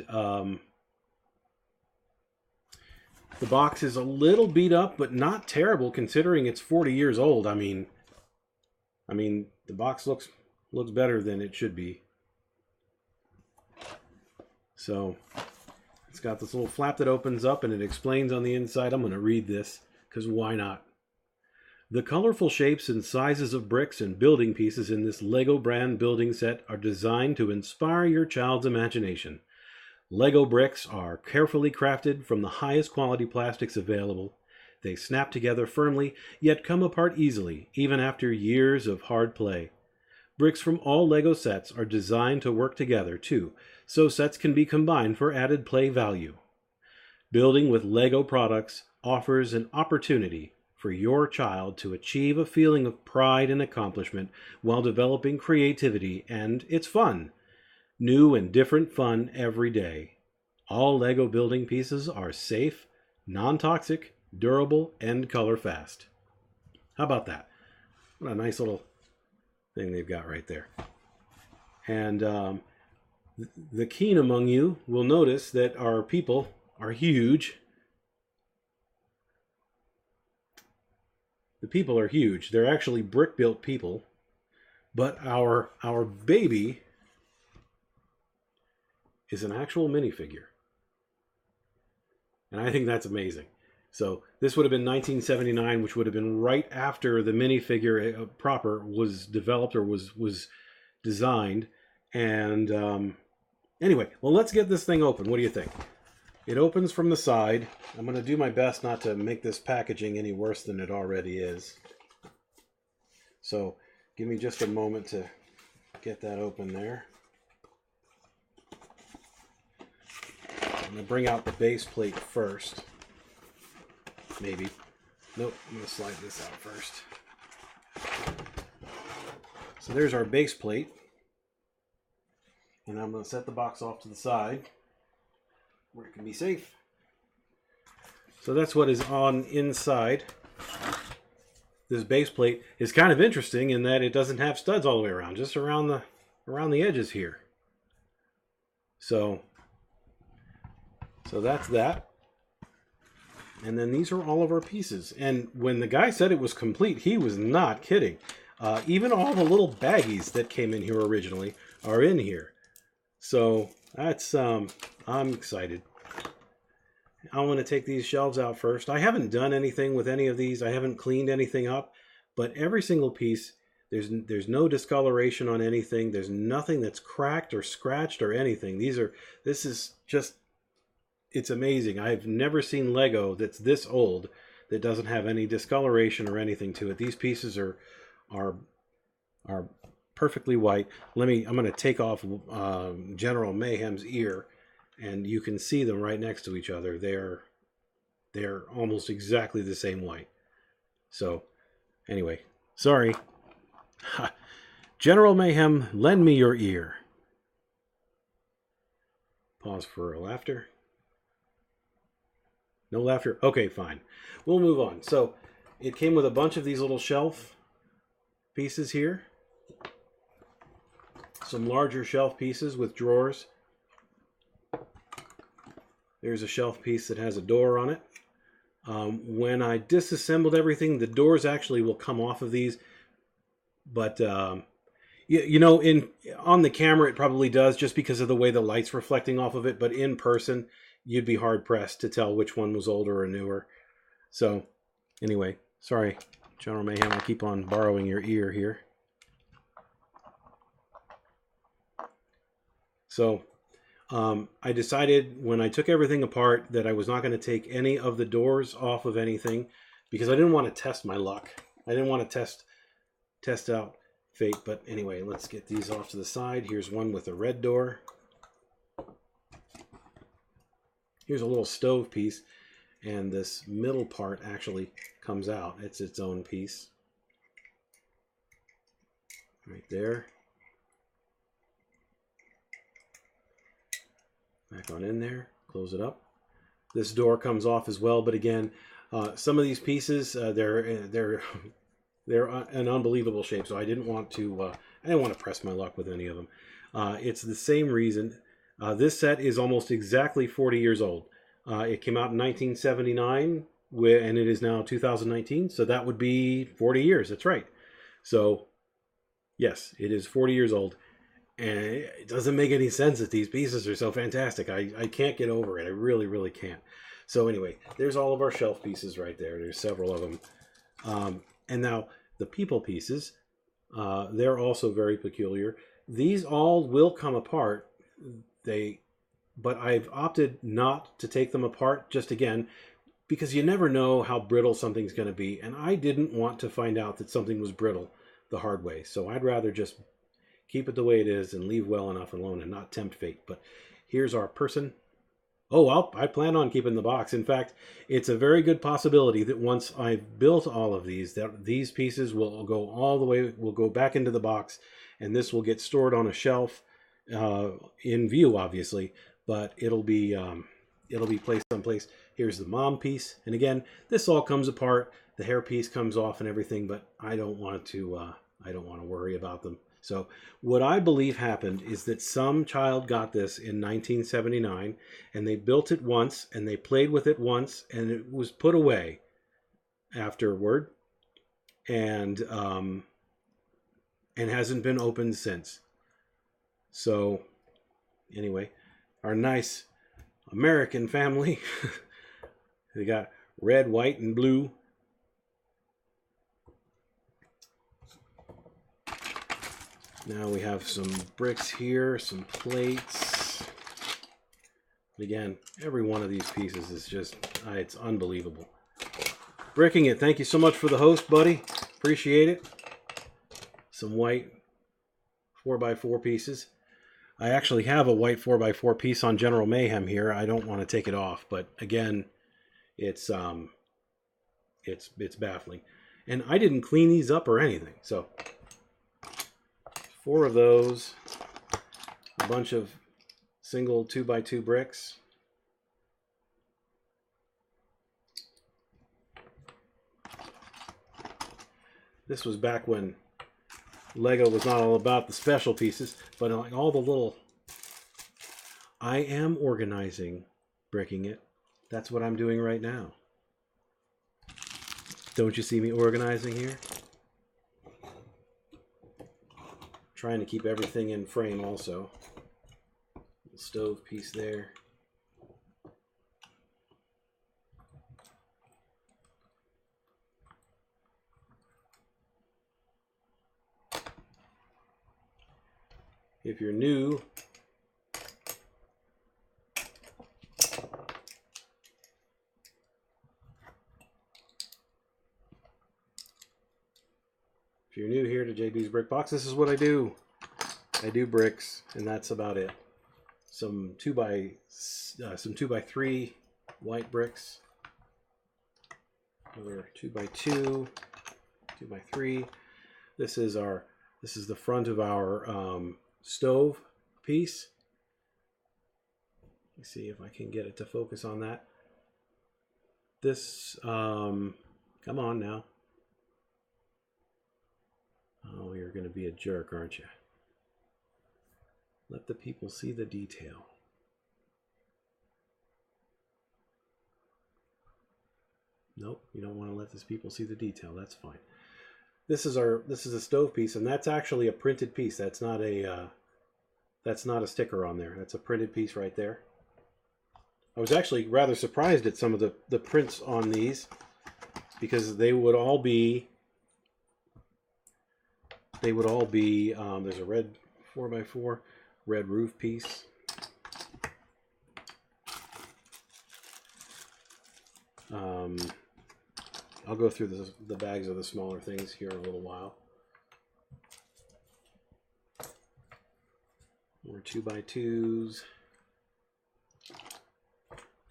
the box is a little beat up, but not terrible considering it's 40 years old. I mean, the box looks better than it should be. So it's got this little flap that opens up, and it explains on the inside. I'm going to read this because why not? The colorful shapes and sizes of bricks and building pieces in this Lego brand building set are designed to inspire your child's imagination. Lego bricks are carefully crafted from the highest quality plastics available. They snap together firmly, yet come apart easily, even after years of hard play. Bricks from all Lego sets are designed to work together, too, so sets can be combined for added play value. Building with Lego products offers an opportunity for your child to achieve a feeling of pride and accomplishment while developing creativity, and it's fun. New and different fun every day. All Lego building pieces are safe, non-toxic, durable, and color fast. How about that? What a nice little thing they've got right there. And the keen among you will notice that our people are huge. The people are huge. They're actually brick-built people. But our baby is an actual minifigure. And I think that's amazing. So this would have been 1979, which would have been right after the minifigure proper was developed or was designed. And anyway, well, let's get this thing open. What do you think? It opens from the side. I'm going to do my best not to make this packaging any worse than it already is. So give me just a moment to get that open there. I'm going to bring out the base plate first. Maybe. Nope, I'm going to slide this out first. So there's our base plate. And I'm going to set the box off to the side where it can be safe. So that's what is on inside. This base plate is kind of interesting in that it doesn't have studs all the way around, just around the edges here. So that's that. And then these are all of our pieces. And when the guy said it was complete, he was not kidding. Even all the little baggies that came in here originally are in here. So that's, I'm excited. I want to take these shelves out first. I haven't done anything with any of these. I haven't cleaned anything up. But every single piece, there's no discoloration on anything. There's nothing that's cracked or scratched or anything. This is just, it's amazing. I've never seen Lego that's this old that doesn't have any discoloration or anything to it. These pieces are perfectly white. I'm going to take off General Mayhem's ear, and you can see them right next to each other. They're almost exactly the same white. So, anyway, sorry. General Mayhem, lend me your ear. Pause for laughter. No laughter? Okay, fine. We'll move on. So it came with a bunch of these little shelf pieces here. Some larger shelf pieces with drawers. There's a shelf piece that has a door on it. When I disassembled everything, the doors actually will come off of these. But, you know, on the camera it probably does just because of the way the light's reflecting off of it. But in person, you'd be hard-pressed to tell which one was older or newer. So, anyway, sorry, General Mayhem, I keep on borrowing your ear here. So, I decided when I took everything apart that I was not going to take any of the doors off of anything because I didn't want to test my luck. I didn't want to test out fate. But anyway, let's get these off to the side. Here's one with a red door. Here's a little stove piece, and this middle part actually comes out. It's its own piece. Right there. Back on in there, close it up. This door comes off as well, but again, some of these pieces, they're an unbelievable shape, so I didn't want to press my luck with any of them. It's the same reason. This set is almost exactly 40 years old. It came out in 1979, and it is now 2019, so that would be 40 years. That's right. So, yes, it is 40 years old. And it doesn't make any sense that these pieces are so fantastic. I can't get over it. I really, really can't. So anyway, there's all of our shelf pieces right there. There's several of them. And now the people pieces, they're also very peculiar. These all will come apart. But I've opted not to take them apart, just again, because you never know how brittle something's going to be. And I didn't want to find out that something was brittle the hard way. So I'd rather just keep it the way it is and leave well enough alone and not tempt fate. But here's our person. Oh, I plan on keeping the box. In fact, it's a very good possibility that once I've built all of these, that these pieces will go all the way, will go back into the box, and this will get stored on a shelf in view, obviously, but it'll be placed someplace. Here's the mom piece, and again, this all comes apart. The hair piece comes off and everything, but I don't want to worry about them. So what I believe happened is that some child got this in 1979 and they built it once and they played with it once and it was put away afterward and hasn't been opened since. So anyway, our nice American family, they got red, white, and blue. Now we have some bricks here, some plates. Again, every one of these pieces is just, it's unbelievable. Bricking It, thank you so much for the host, buddy. Appreciate it. Some white 4x4 pieces. I actually have a white 4x4 piece on General Mayhem here. I don't want to take it off, but again, it's baffling. And I didn't clean these up or anything, so 4 of those, a bunch of single 2x2 bricks. This was back when Lego was not all about the special pieces, but like all the little... I am organizing Bricking It. That's what I'm doing right now. Don't you see me organizing here? Trying to keep everything in frame also. Little stove piece there. If you're new, here to JB's Brick Box, this is what I do. I do bricks, and that's about it. Some 2x3 white bricks. Another 2x2, 2x3. This is the front of our stove piece. Let's see if I can get it to focus on that. This, come on now. Oh, you're going to be a jerk, aren't you? Let the people see the detail. Nope, you don't want to let these people see the detail. That's fine. This is a stove piece, and that's actually a printed piece. That's not a sticker on there. That's a printed piece right there. I was actually rather surprised at some of the prints on these, because they would all be there's a red 4x4 red roof piece. I'll go through the bags of the smaller things here in a little while. More 2x2s.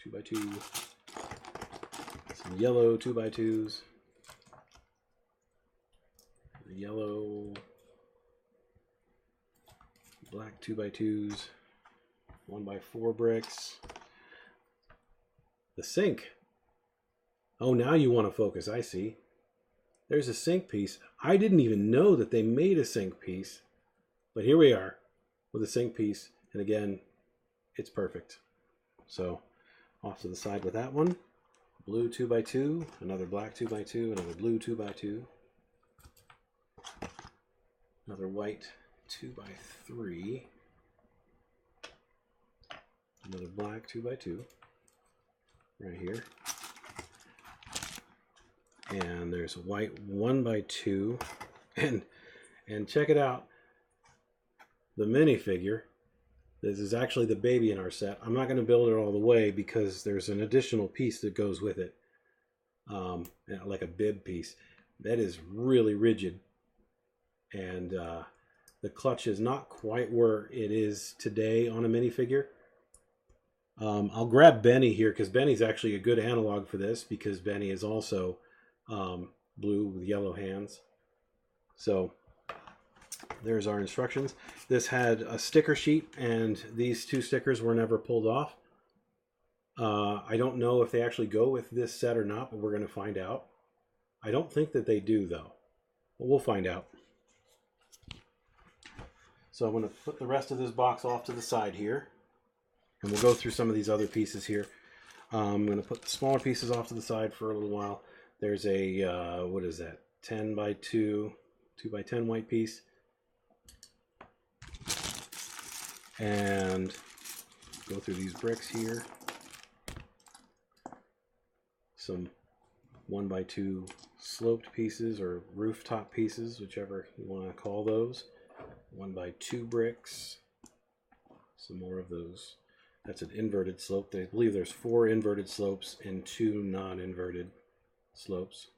2x2. Some yellow 2x2s. The yellow. Black 2x2s. 1x4 bricks. The sink. Oh, now you want to focus. I see. There's a sink piece. I didn't even know that they made a sink piece. But here we are with a sink piece. And again, it's perfect. So off to the side with that one. Blue 2x2. Another black 2x2. Another blue 2x2. Another white 2x3. Another black 2x2. Right here. And there's a white 1x2, and check it out, the minifigure. This is actually the baby in our set. I'm not going to build it all the way because there's an additional piece that goes with it, like a bib piece that is really rigid, and the clutch is not quite where it is today on a minifigure. I'll grab Benny here because Benny's actually a good analog for this, because Benny is also blue with yellow hands. So there's our instructions. This had a sticker sheet, and these two stickers were never pulled off. I don't know if they actually go with this set or not, but we're going to find out. I don't think that they do, though. But we'll find out. So I'm going to put the rest of this box off to the side here, and we'll go through some of these other pieces here. I'm going to put the smaller pieces off to the side for a little while. There's a, what is that, 10x2, 2x10 white piece. And go through these bricks here. Some 1x2 sloped pieces, or rooftop pieces, whichever you want to call those. 1x2 bricks. Some more of those. That's an inverted slope. I believe there's 4 inverted slopes and 2 non-inverted slopes.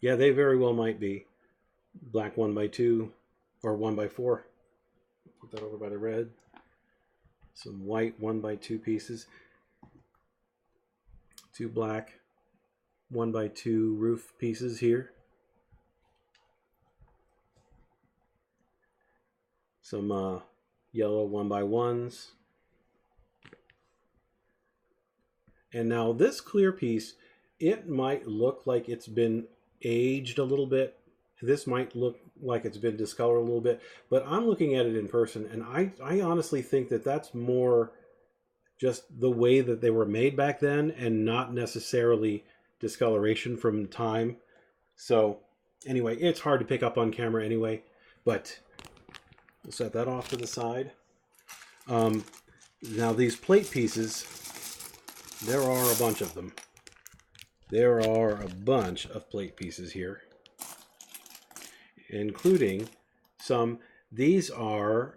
Yeah, they very well might be. Black 1x2 or 1x4. Put that over by the red. Some white 1x2 pieces. 2 black 1x2 roof pieces here. Some yellow 1x1s. And now this clear piece, it might look like it's been aged a little bit. This might look like it's been discolored a little bit, but I'm looking at it in person, and I honestly think that that's more just the way that they were made back then, and not necessarily discoloration from time. So anyway, it's hard to pick up on camera anyway, but we'll set that off to the side. Now these plate pieces, there are a bunch of them. There are a bunch of plate pieces here, including some. These are,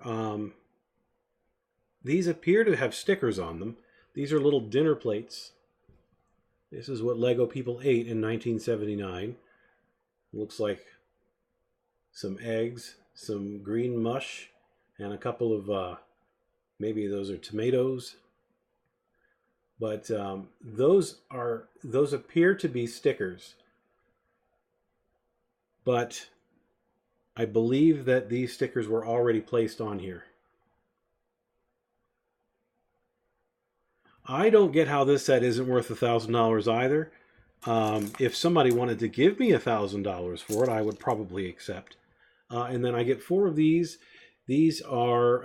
these appear to have stickers on them. These are little dinner plates. This is what Lego people ate in 1979. Looks like some eggs, some green mush, and a couple of, maybe those are tomatoes. But those appear to be stickers. but I believe that these stickers were already placed on here. I don't get how this set isn't worth $1,000 either. If somebody wanted to give me $1,000 for it, I would probably accept. And then I get 4 of these. These are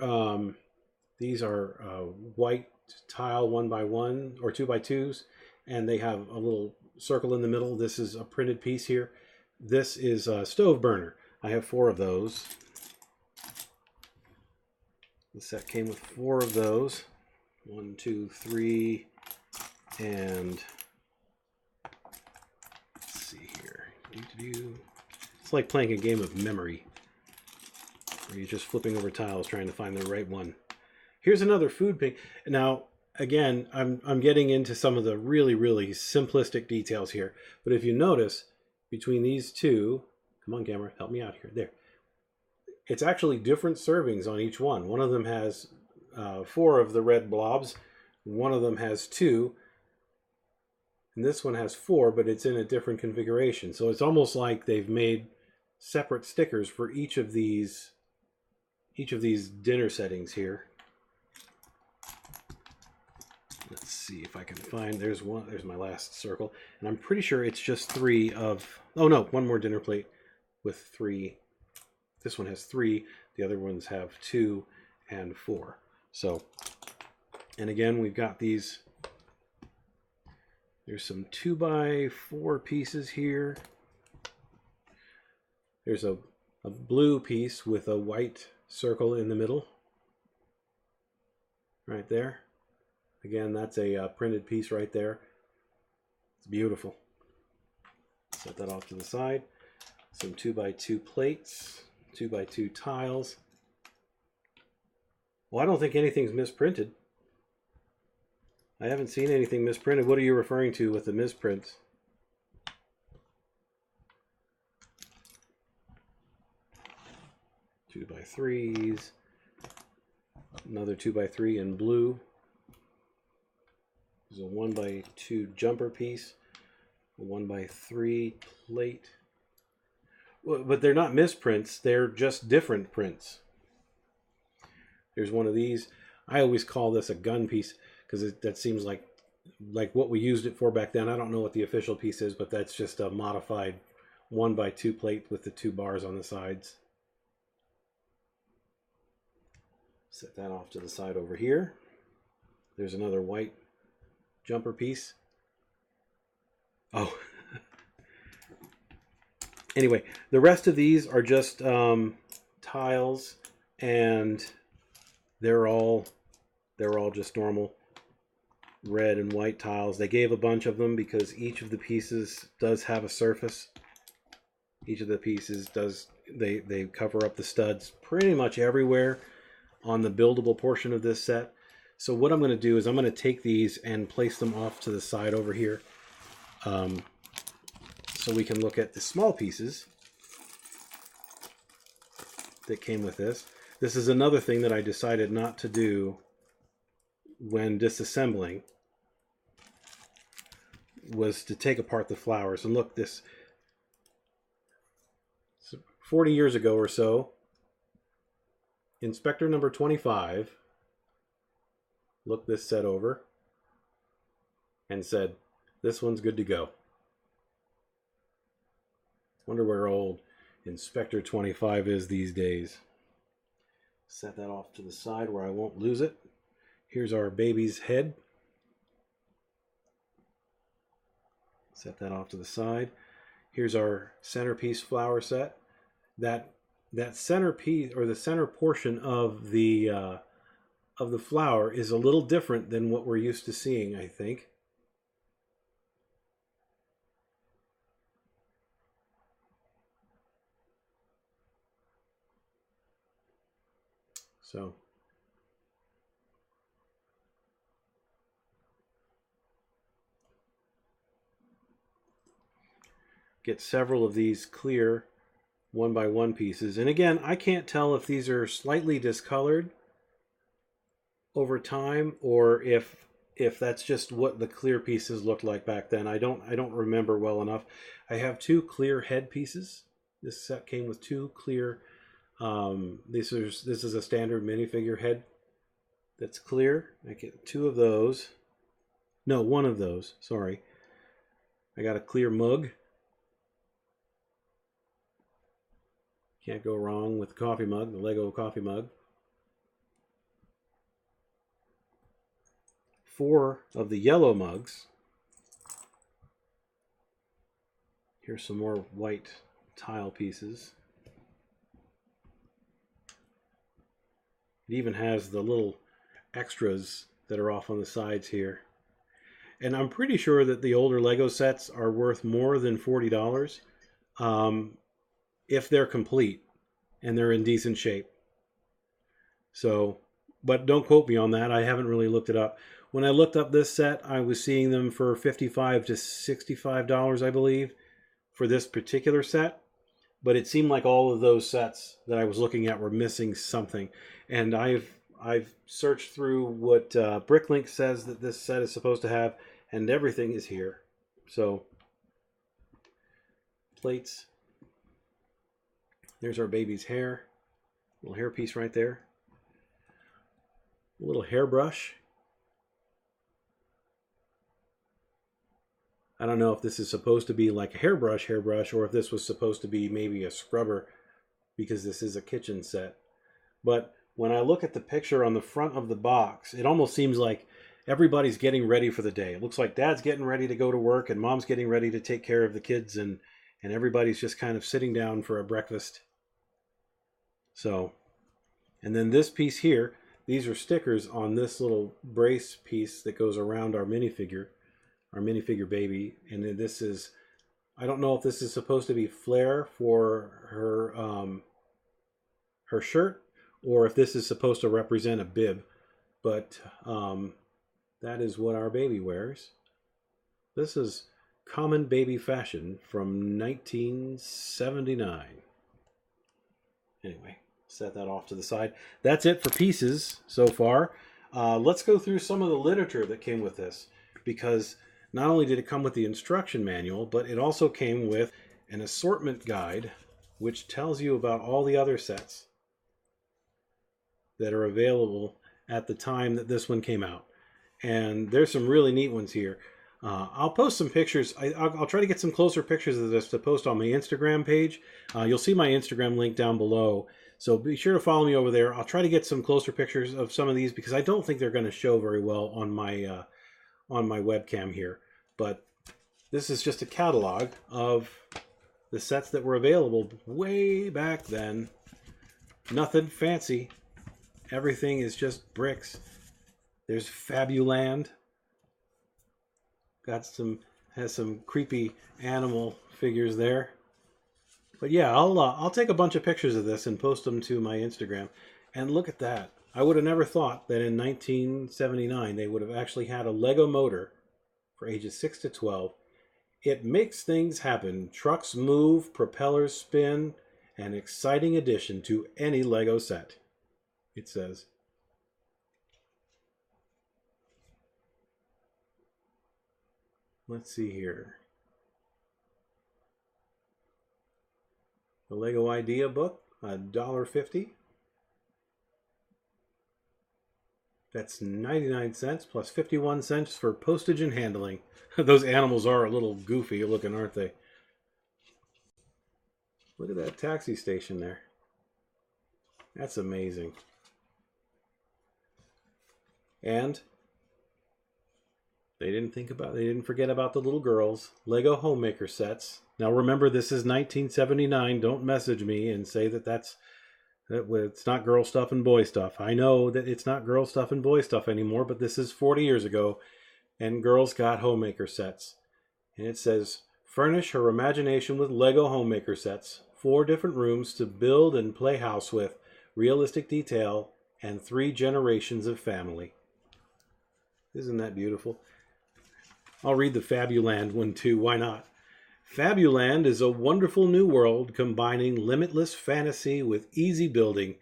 white tile 1x1 or 2x2s, and they have a little circle in the middle. This is a printed piece here. This is a stove burner. I have 4 of those. The set came with 4 of those. 1, 2, 3, and let's see here. It's like playing a game of memory, where you're just flipping over tiles trying to find the right one. Here's another food pink. Now, again, I'm getting into some of the really, really simplistic details here. But if you notice, between these two, come on camera, help me out here. There. It's actually different servings on each one. One of them has 4 of the red blobs. One of them has 2. And this one has 4, but it's in a different configuration. So it's almost like they've made separate stickers for each of these dinner settings here. Let's see if I can find, there's my last circle. And I'm pretty sure it's just 3 of, oh no, one more dinner plate with 3. This one has 3, the other ones have 2 and 4. So, and again, we've got these, there's some 2x4 pieces here. There's a blue piece with a white circle in the middle. Right there. Again, that's a printed piece right there. It's beautiful. Set that off to the side. Some 2x2 plates, 2x2 tiles. Well, I don't think anything's misprinted. I haven't seen anything misprinted. What are you referring to with the misprints? Two by threes. Another 2x3 in blue. There's a 1x2 jumper piece. A 1x3 plate. Well, but they're not misprints. They're just different prints. Here's one of these. I always call this a gun piece because that seems like what we used it for back then. I don't know what the official piece is, but that's just a modified 1x2 plate with the 2 bars on the sides. Set that off to the side over here. There's another white jumper piece. Oh. Anyway, the rest of these are just tiles, and they're all just normal red and white tiles. They gave a bunch of them because each of the pieces does have a surface. Each of the pieces does, they cover up the studs pretty much everywhere on the buildable portion of this set. So what I'm going to do is I'm going to take these and place them off to the side over here, so we can look at the small pieces that came with this. This is another thing that I decided not to do when disassembling, was to take apart the flowers. And look, this 40 years ago or so, Inspector number 25 looked this set over and said, this one's good to go. Wonder where old Inspector 25 is these days. Set that off to the side where I won't lose it. Here's our baby's head. Set that off to the side. Here's our centerpiece flower set. That centerpiece, or the center portion of the flower, is a little different than what we're used to seeing, I think. So get several of these clear 1x1 pieces. And again, I can't tell if these are slightly discolored over time or if that's just what the clear pieces looked like back then. I don't remember well enough. I have 2 clear head pieces This set came with two clear. This is a standard minifigure head that's clear. I get two of those. No, one of those. Sorry. I got a clear mug. Can't go wrong with the coffee mug, the Lego coffee mug. 4 of the yellow mugs. Here's some more white tile pieces. It even has the little extras that are off on the sides here. And I'm pretty sure that the older Lego sets are worth more than $40 if they're complete and they're in decent shape. So, but don't quote me on that. I haven't really looked it up. When I looked up this set, I was seeing them for $55 to $65, I believe, for this particular set. But it seemed like all of those sets that I was looking at were missing something. And I've searched through what BrickLink says that this set is supposed to have, and everything is here. So, plates. There's our baby's hair. Little hair piece right there. A little hairbrush. I don't know if this is supposed to be like a hairbrush, or if this was supposed to be maybe a scrubber, because this is a kitchen set. But when I look at the picture on the front of the box, it almost seems like everybody's getting ready for the day. It looks like Dad's getting ready to go to work, and Mom's getting ready to take care of the kids, and everybody's just kind of sitting down for a breakfast. So, and then this piece here, these are stickers on this little brace piece that goes around our minifigure baby. And then this is, I don't know if this is supposed to be flare for her shirt, or if this is supposed to represent a bib, but that is what our baby wears. This is common baby fashion from 1979. Anyway, set that off to the side. That's it for pieces so far. Let's go through some of the literature that came with this, because not only did it come with the instruction manual, but it also came with an assortment guide, which tells you about all the other sets that are available at the time that this one came out. And there's some really neat ones here. I'll post some pictures. I'll try to get some closer pictures of this to post on my Instagram page. You'll see my Instagram link down below, so be sure to follow me over there. I'll try to get some closer pictures of some of these, because I don't think they're going to show very well on my webcam here. But this is just a catalog of the sets that were available way back then. Nothing fancy. Everything is just bricks. There's Fabuland. Has some creepy animal figures there. But yeah, I'll take a bunch of pictures of this and post them to my Instagram. And look at that. I would have never thought that in 1979 they would have actually had a Lego motor for ages 6 to 12. It makes things happen. Trucks move, propellers spin, an exciting addition to any Lego set, it says. Let's see here. The Lego Idea book, $1.50. That's 99 cents plus 51 cents for postage and handling. Those animals are a little goofy looking, aren't they? Look at that taxi station there. That's amazing. And they didn't forget about the little girls. Lego homemaker sets. Now remember, this is 1979. Don't message me and say that it's not girl stuff and boy stuff. I know that it's not girl stuff and boy stuff anymore, but this is 40 years ago, and girls got homemaker sets. And it says, furnish her imagination with Lego homemaker sets. 4 different rooms to build and play house with. Realistic detail and 3 generations of family. Isn't that beautiful? I'll read the Fabuland one too. Why not? Fabuland is a wonderful new world combining limitless fantasy with easy building.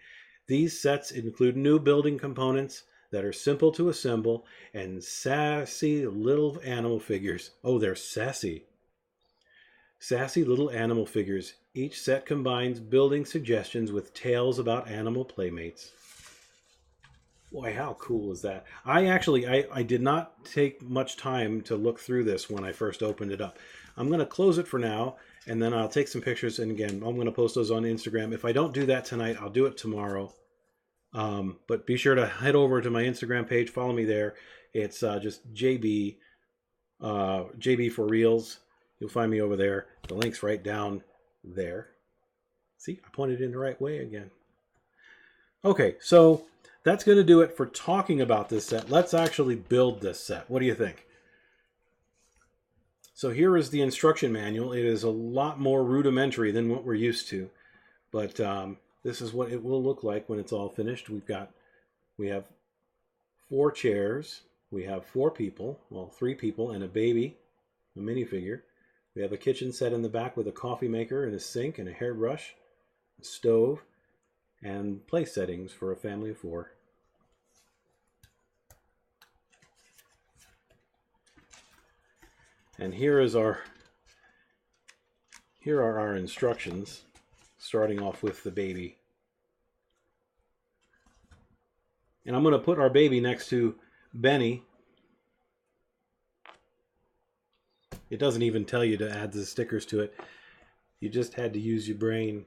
These sets include new building components that are simple to assemble and sassy little animal figures. Oh, they're sassy. Sassy little animal figures, Each set combines building suggestions with tales about animal playmates. Boy, how cool is that? I did not take much time to look through this when I first opened it up. I'm going to close it for now, and then I'll take some pictures, and again, I'm going to post those on Instagram. If I don't do that tonight, I'll do it tomorrow. But be sure to head over to my Instagram page, follow me there. It's just JB for Reels. You'll find me over there. The link's right down there. See, I pointed in the right way again. Okay, so that's going to do it for talking about this set. Let's actually build this set. What do you think? So here is the instruction manual. It is a lot more rudimentary than what we're used to, but this is what it will look like when it's all finished. We have 4 chairs. We have 4 people, well, 3 people and a baby, a minifigure. We have a kitchen set in the back with a coffee maker and a sink and a hairbrush, a stove, and place settings for a family of 4. And here are our instructions, starting off with the baby. And I'm going to put our baby next to Benny. It doesn't even tell you to add the stickers to it. You just had to use your brain.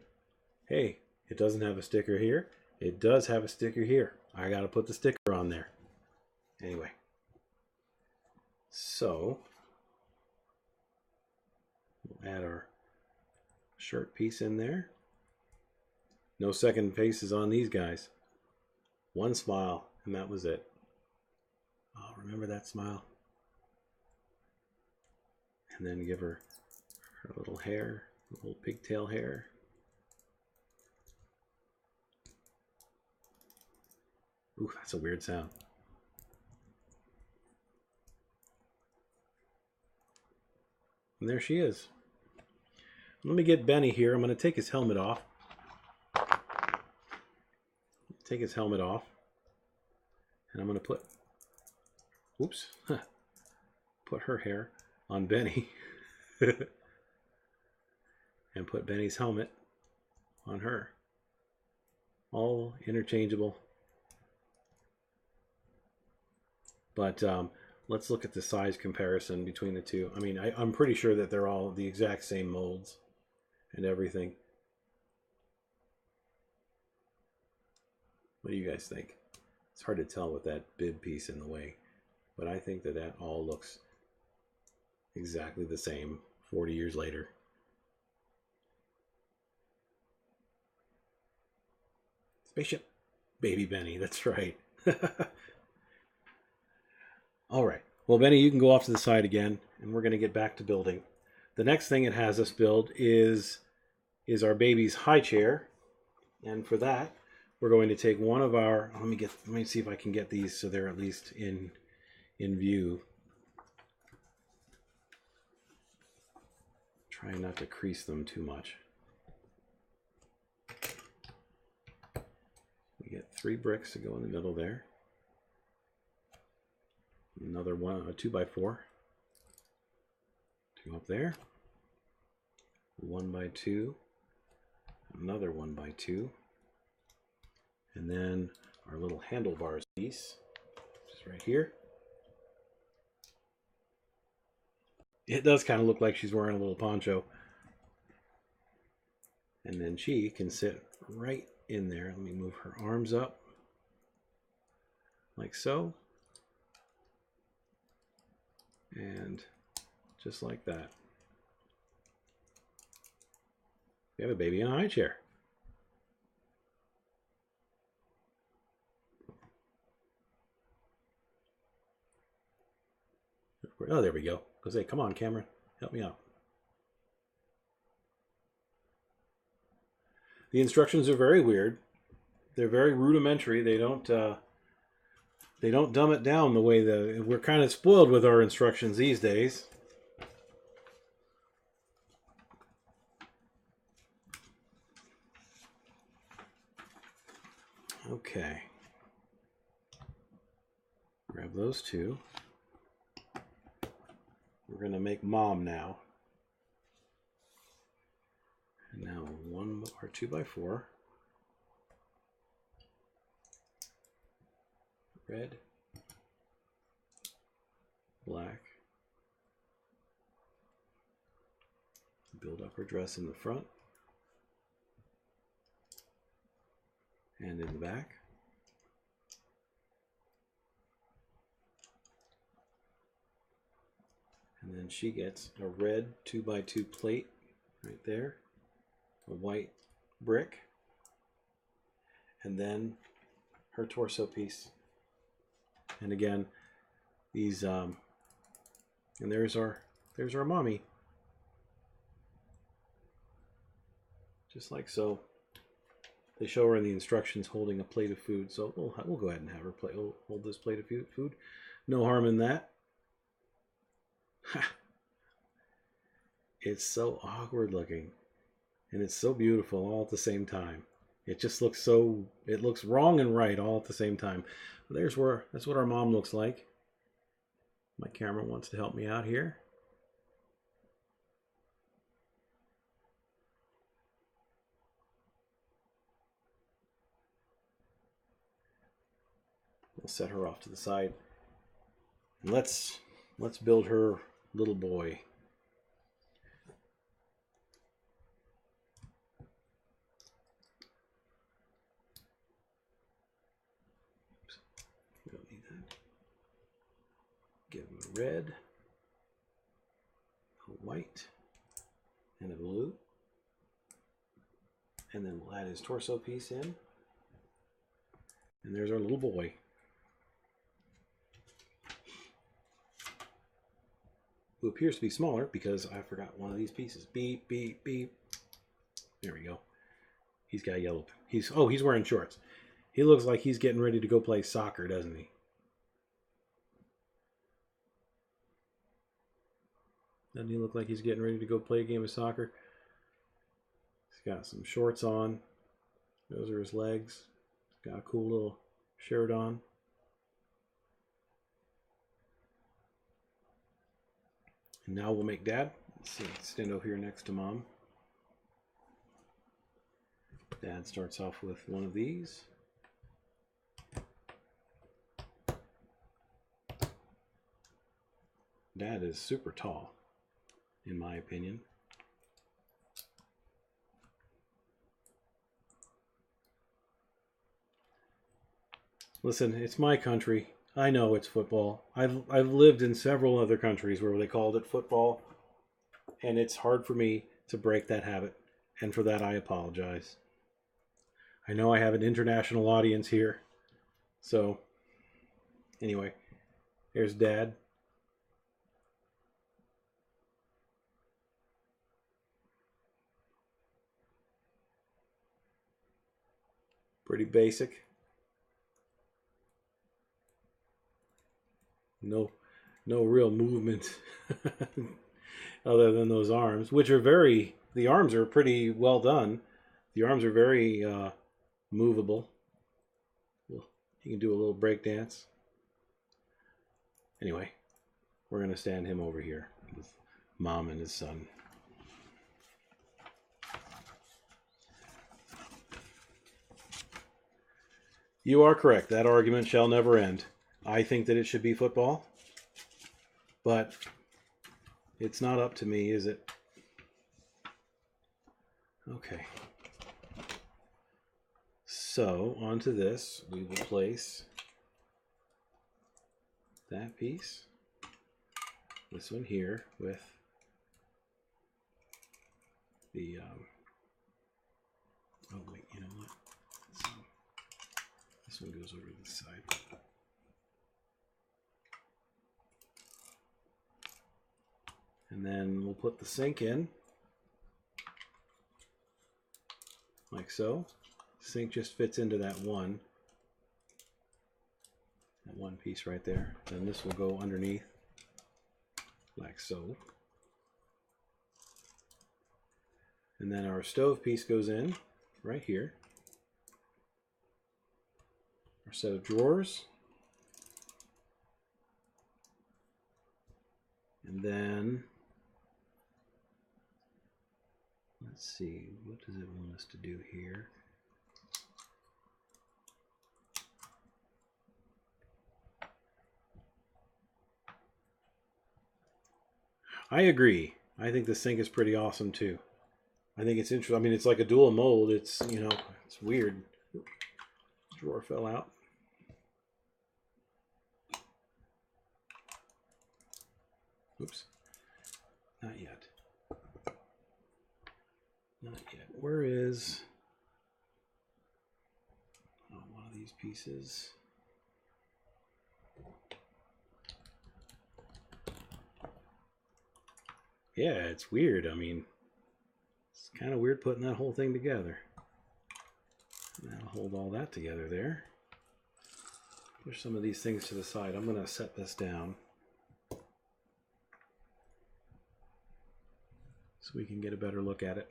Hey, it doesn't have a sticker here. It does have a sticker here. I got to put the sticker on there. Anyway. So, we'll add our shirt piece in there. No second faces on these guys. One smile, and that was it. Oh, remember that smile? And then give her little hair, little pigtail hair. Ooh, that's a weird sound. And there she is. Let me get Benny here. I'm going to take his helmet off. Take his helmet off. And I'm going to put, oops, put her hair on Benny. And put Benny's helmet on her. All interchangeable. But let's look at the size comparison between the two. I mean, I'm pretty sure that they're all the exact same molds and everything. What do you guys think? It's hard to tell with that bib piece in the way, but I think that that all looks exactly the same 40 years later. Spaceship. Baby Benny, that's right. All right. Well, Benny, you can go off to the side again, and we're going to get back to building. The next thing it has us build is our baby's high chair. And for that, we're going to take one of our, let me see if I can get these so they're at least in view. Try not to crease them too much. We get 3 bricks to go in the middle there. Another one, a 2x4 to go up there. 1x2, another 1x2, and then our little handlebars piece, which is right here. It does kind of look like she's wearing a little poncho. And then she can sit right in there. Let me move her arms up like so. And just like that. We have a baby in a high chair. Oh, there we go. Go say, come on, Cameron, help me out. The instructions are very weird. They're very rudimentary. They don't dumb it down the way that we're kind of spoiled with our instructions these days. Okay. Grab those 2. We're going to make Mom now. And now our 2x4, red, black, build up her dress in the front and in the back. And then she gets a red 2x2 plate right there, a white brick, and then her torso piece. And again, these and there's our mommy. Just like so. They show her in the instructions holding a plate of food, so we'll go ahead and have her hold this plate of food. No harm in that. It's so awkward looking, and it's so beautiful all at the same time. It just looks so, it looks wrong and right all at the same time. That's what our mom looks like. My camera wants to help me out here. We'll set her off to the side. And let's build her little boy. We don't need that. Give him a red, a white, and a blue. And then we'll add his torso piece in. And there's our little boy. Who appears to be smaller because I forgot one of these pieces. Beep, beep, beep. There we go. He's got yellow. He's wearing shorts. He looks like he's getting ready to go play soccer, doesn't he? Doesn't he look like he's getting ready to go play a game of soccer? He's got some shorts on. Those are his legs. He's got a cool little shirt on. And now we'll make Dad. Let's see, stand over here next to Mom. Dad starts off with one of these. Dad is super tall, in my opinion. Listen, it's my country. I know it's football. I've lived in several other countries where they called it football, and it's hard for me to break that habit, and for that I apologize. I know I have an international audience here, so anyway, here's Dad. Pretty basic. No real movement other than those arms, which are the arms are pretty well done. The arms are very movable. You can do a little break dance. Anyway, we're going to stand him over here with Mom and his son. You are correct. That argument shall never end. I think that it should be football, but it's not up to me, is it? Okay. So, onto this, we will place that piece, this one here, with the, oh wait, you know what? This one goes over to the side. And then we'll put the sink in, like so. Sink just fits into that one piece right there. Then this will go underneath, like so. And then our stove piece goes in right here. Our set of drawers. And then, let's Let's see, what does it want us to do here? I agree. I think the sink is pretty awesome too. I think it's interesting. I mean, it's like a dual mold. It's, you know, it's weird. Drawer fell out. Oops. Not yet. Not yet. Where is one of these pieces? Yeah, it's weird. I mean, it's kind of weird putting that whole thing together. That'll hold all that together there. Push some of these things to the side. I'm going to set this down so we can get a better look at it.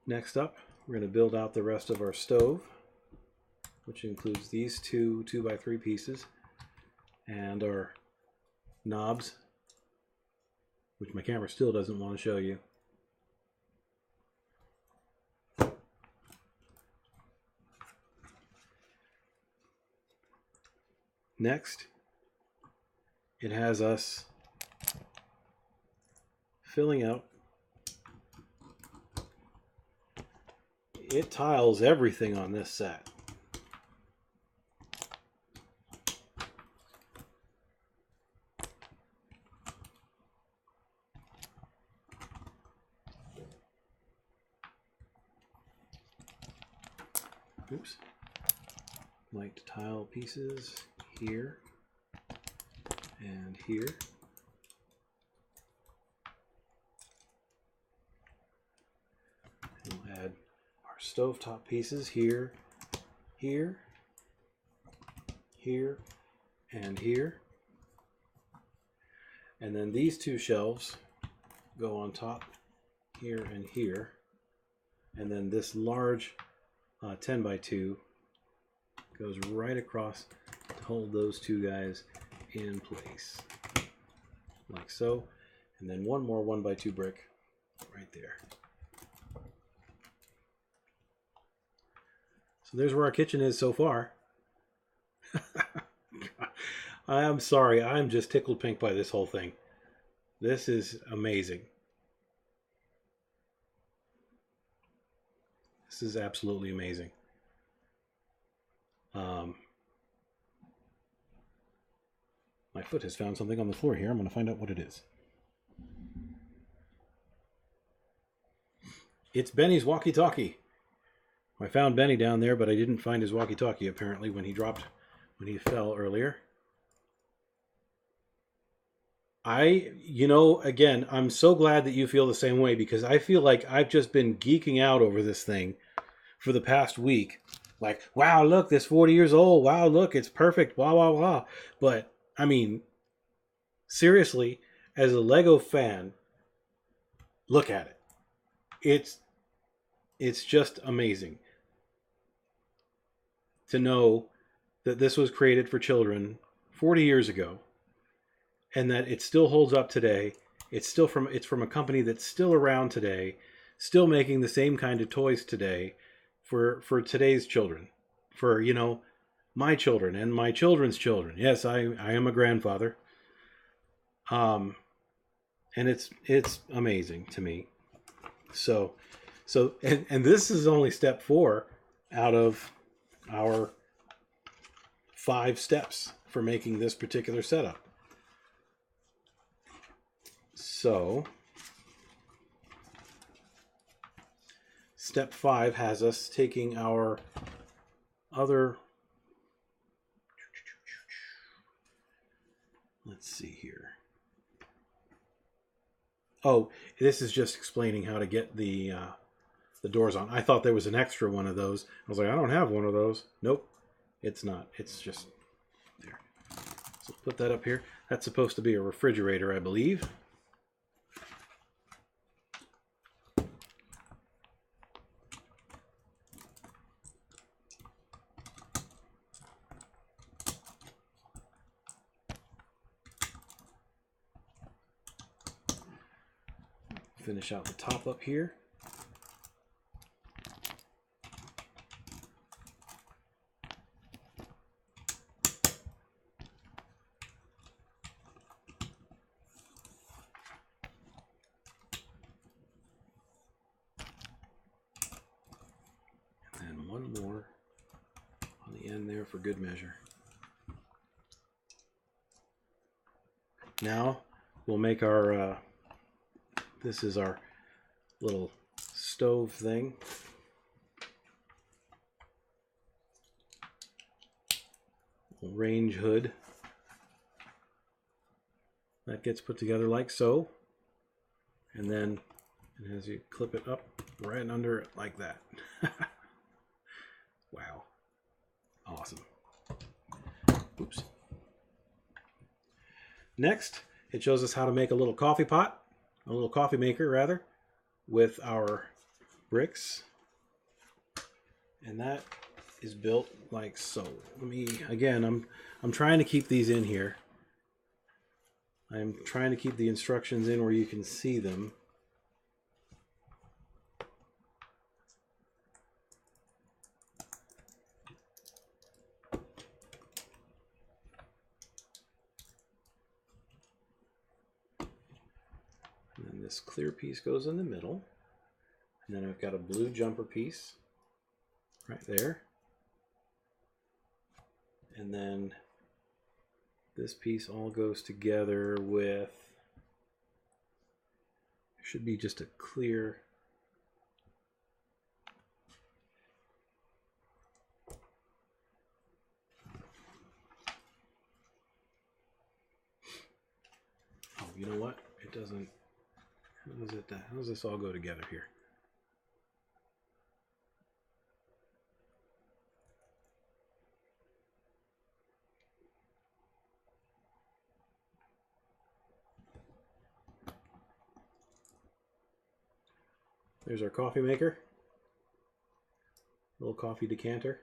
Next up, we're going to build out the rest of our stove, which includes these two 2x3 pieces and our knobs, which my camera still doesn't want to show you. Next, it has us filling out. It tiles everything on this set. Oops. Light tile pieces here and here. We'll add our stovetop pieces here, here, here, and here. And then these two shelves go on top here and here. And then this large 10x2 goes right across to hold those two guys in place, like so. And then one more 1x2 brick right there. So there's where our kitchen is so far. I'm sorry, I'm just tickled pink by this whole thing. This is amazing. This is absolutely amazing. My foot has found something on the floor here. I'm going to find out what it is. It's Benny's walkie-talkie. I found Benny down there, but I didn't find his walkie-talkie apparently when he fell earlier. You know, again, I'm so glad that you feel the same way, because I feel like I've just been geeking out over this thing for the past week. Like, wow, look, this 40 years old. Wow, look, it's perfect. Blah, blah, blah. But, I mean, seriously, as a Lego fan, look at it. It's just amazing to know that this was created for children 40 years ago and that it still holds up today. It's from a company that's still around today, still making the same kind of toys today for today's children, for, you know, my children and my children's children. Yes, I am a grandfather. And it's amazing to me. So and this is only step 4 out of our 5 steps for making this particular setup. So step 5 has us taking our other, let's see here. Oh, this is just explaining how to get the doors on. I thought there was an extra one of those. I was like, I don't have one of those. Nope, it's not. It's just there. So put that up here. That's supposed to be a refrigerator, I believe. Finish out the top up here. And then one more on the end there for good measure. Now we'll make our, this is our little stove thing. Range hood. That gets put together like so. And then as you clip it up right under it like that. Wow. Awesome. Oops. Next, it shows us how to make a little coffee pot, a little coffee maker rather, with our bricks. And that is built like so. Let me, again, I'm trying to keep these in here. I'm trying to keep the instructions in where you can see them. And then this clear piece goes in the middle. And then I've got a blue jumper piece right there. And then this piece all goes together with, should be just a clear, oh, you know what? It doesn't, how does this all go together here? There's our coffee maker, little coffee decanter.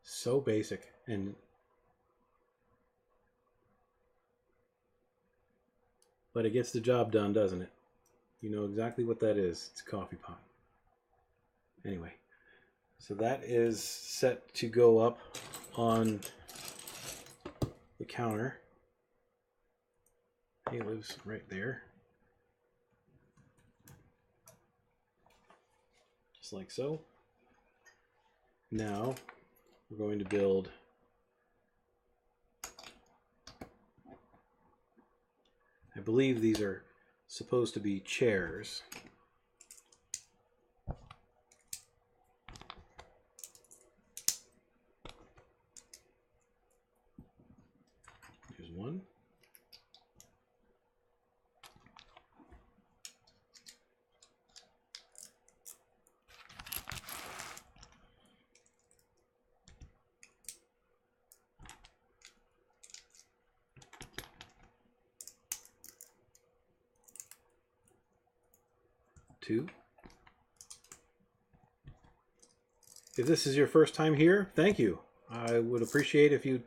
So basic, but it gets the job done, doesn't it? You know exactly what that is. It's a coffee pot. Anyway, so that is set to go up on the counter. He lives right there. Just like so. Now we're going to build I believe these are supposed to be chairs. Here's one. Two. If this is your first time here, thank you. I would appreciate if you'd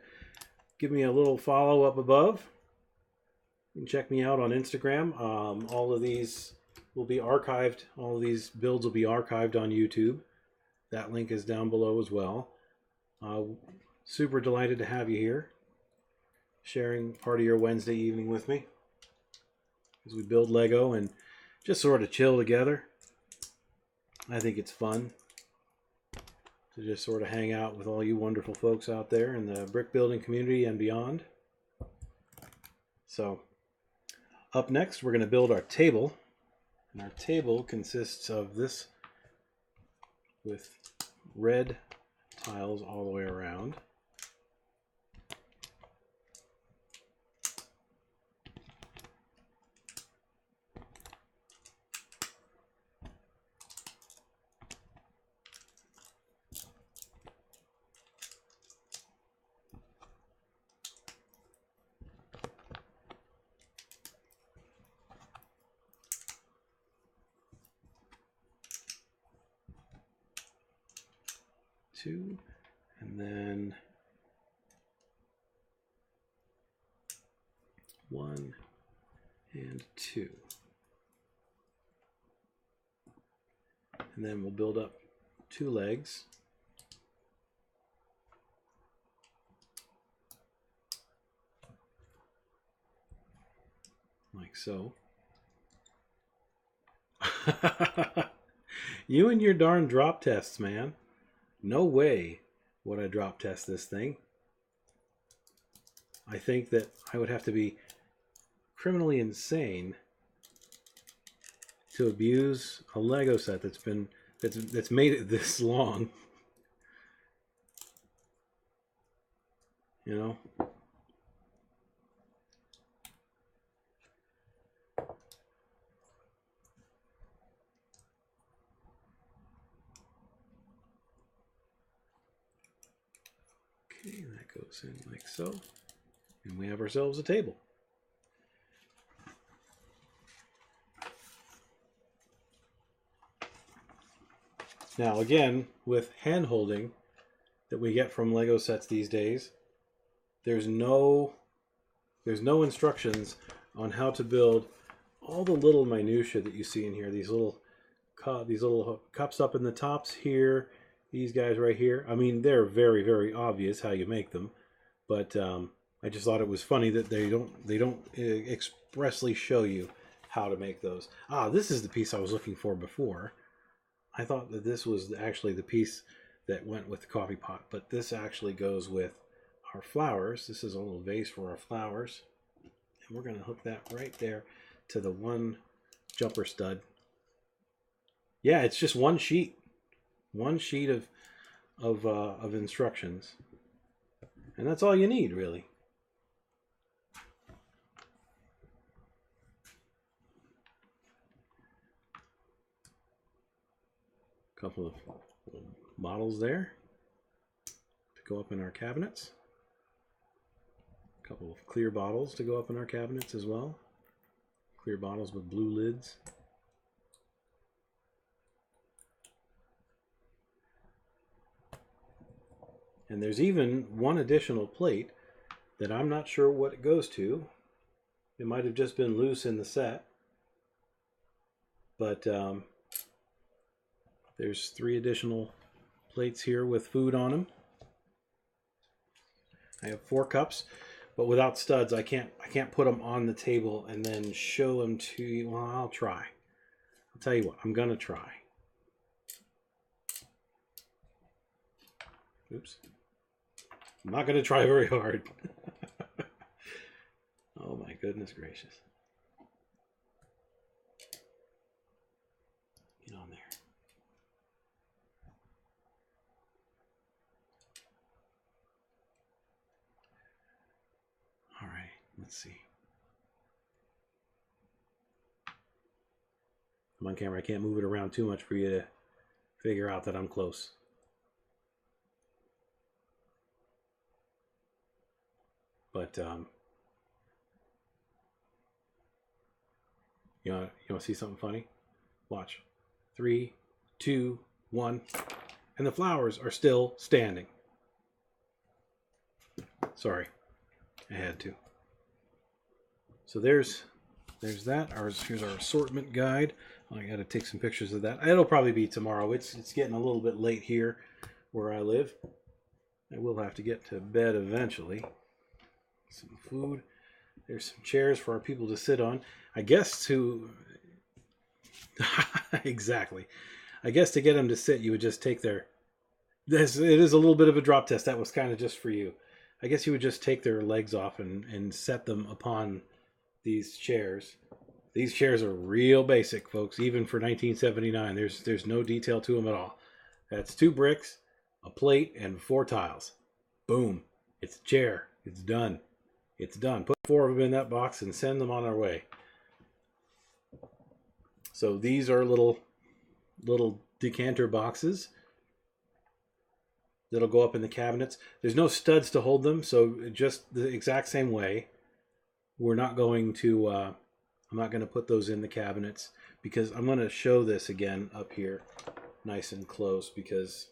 give me a little follow up above. You can check me out on Instagram. All of these will be archived. All of these builds will be archived on YouTube. That link is down below as well. Super delighted to have you here, sharing part of your Wednesday evening with me as we build Lego and just sort of chill together. I think it's fun to just sort of hang out with all you wonderful folks out there in the brick building community and beyond. So up next, we're going to build our table. And our table consists of this with red tiles all the way around. Two, and then 1 and 2. And then we'll build up 2 legs. Like so. You and your darn drop tests, man. No way would I drop test this thing. I think that I would have to be criminally insane to abuse a Lego set that's made it this long. You know? Okay, that goes in like so. And we have ourselves a table. Now again, with hand holding that we get from Lego sets these days, there's no instructions on how to build all the little minutia that you see in here. These little cups up in the tops here, these guys right here. I mean, they're very, very obvious how you make them, but I just thought it was funny that they don't expressly show you how to make those. Ah, this is the piece I was looking for before. I thought that this was actually the piece that went with the coffee pot, but this actually goes with our flowers. This is a little vase for our flowers, and we're going to hook that right there to the one jumper stud. Yeah, it's just one sheet of instructions, and that's all you need, really. Couple of models there to go up in our cabinets. A couple of clear bottles to go up in our cabinets as well. Clear bottles with blue lids. And there's even one additional plate that I'm not sure what it goes to. It might have just been loose in the set. But there's 3 additional plates here with food on them. I have 4 cups, but without studs, I can't put them on the table and then show them to you. Well, I'll try. I'll tell you what, I'm gonna try. Oops. I'm not gonna try very hard. Oh my goodness gracious. Get on there. All right, let's see. I'm on camera. I can't move it around too much for you to figure out that I'm close. But you want to see something funny? Watch. 3, 2, 1, and the flowers are still standing. Sorry, I had to. So there's that. Here's our assortment guide. I got to take some pictures of that. It'll probably be tomorrow. It's getting a little bit late here where I live. I will have to get to bed eventually. Some food. There's some chairs for our people to sit on. I guess to exactly. I guess to get them to sit, you would just take their. It is a little bit of a drop test. That was kind of just for you. I guess you would just take their legs off and set them upon these chairs. These chairs are real basic, folks. Even for 1979, there's no detail to them at all. That's 2 bricks, a plate, and 4 tiles. Boom! It's a chair. It's done. It's done. Put 4 of them in that box and send them on our way. So these are little decanter boxes that'll go up in the cabinets. There's no studs to hold them, so just the exact same way. We're not going to, I'm not going to put those in the cabinets because I'm going to show this again up here nice and close because,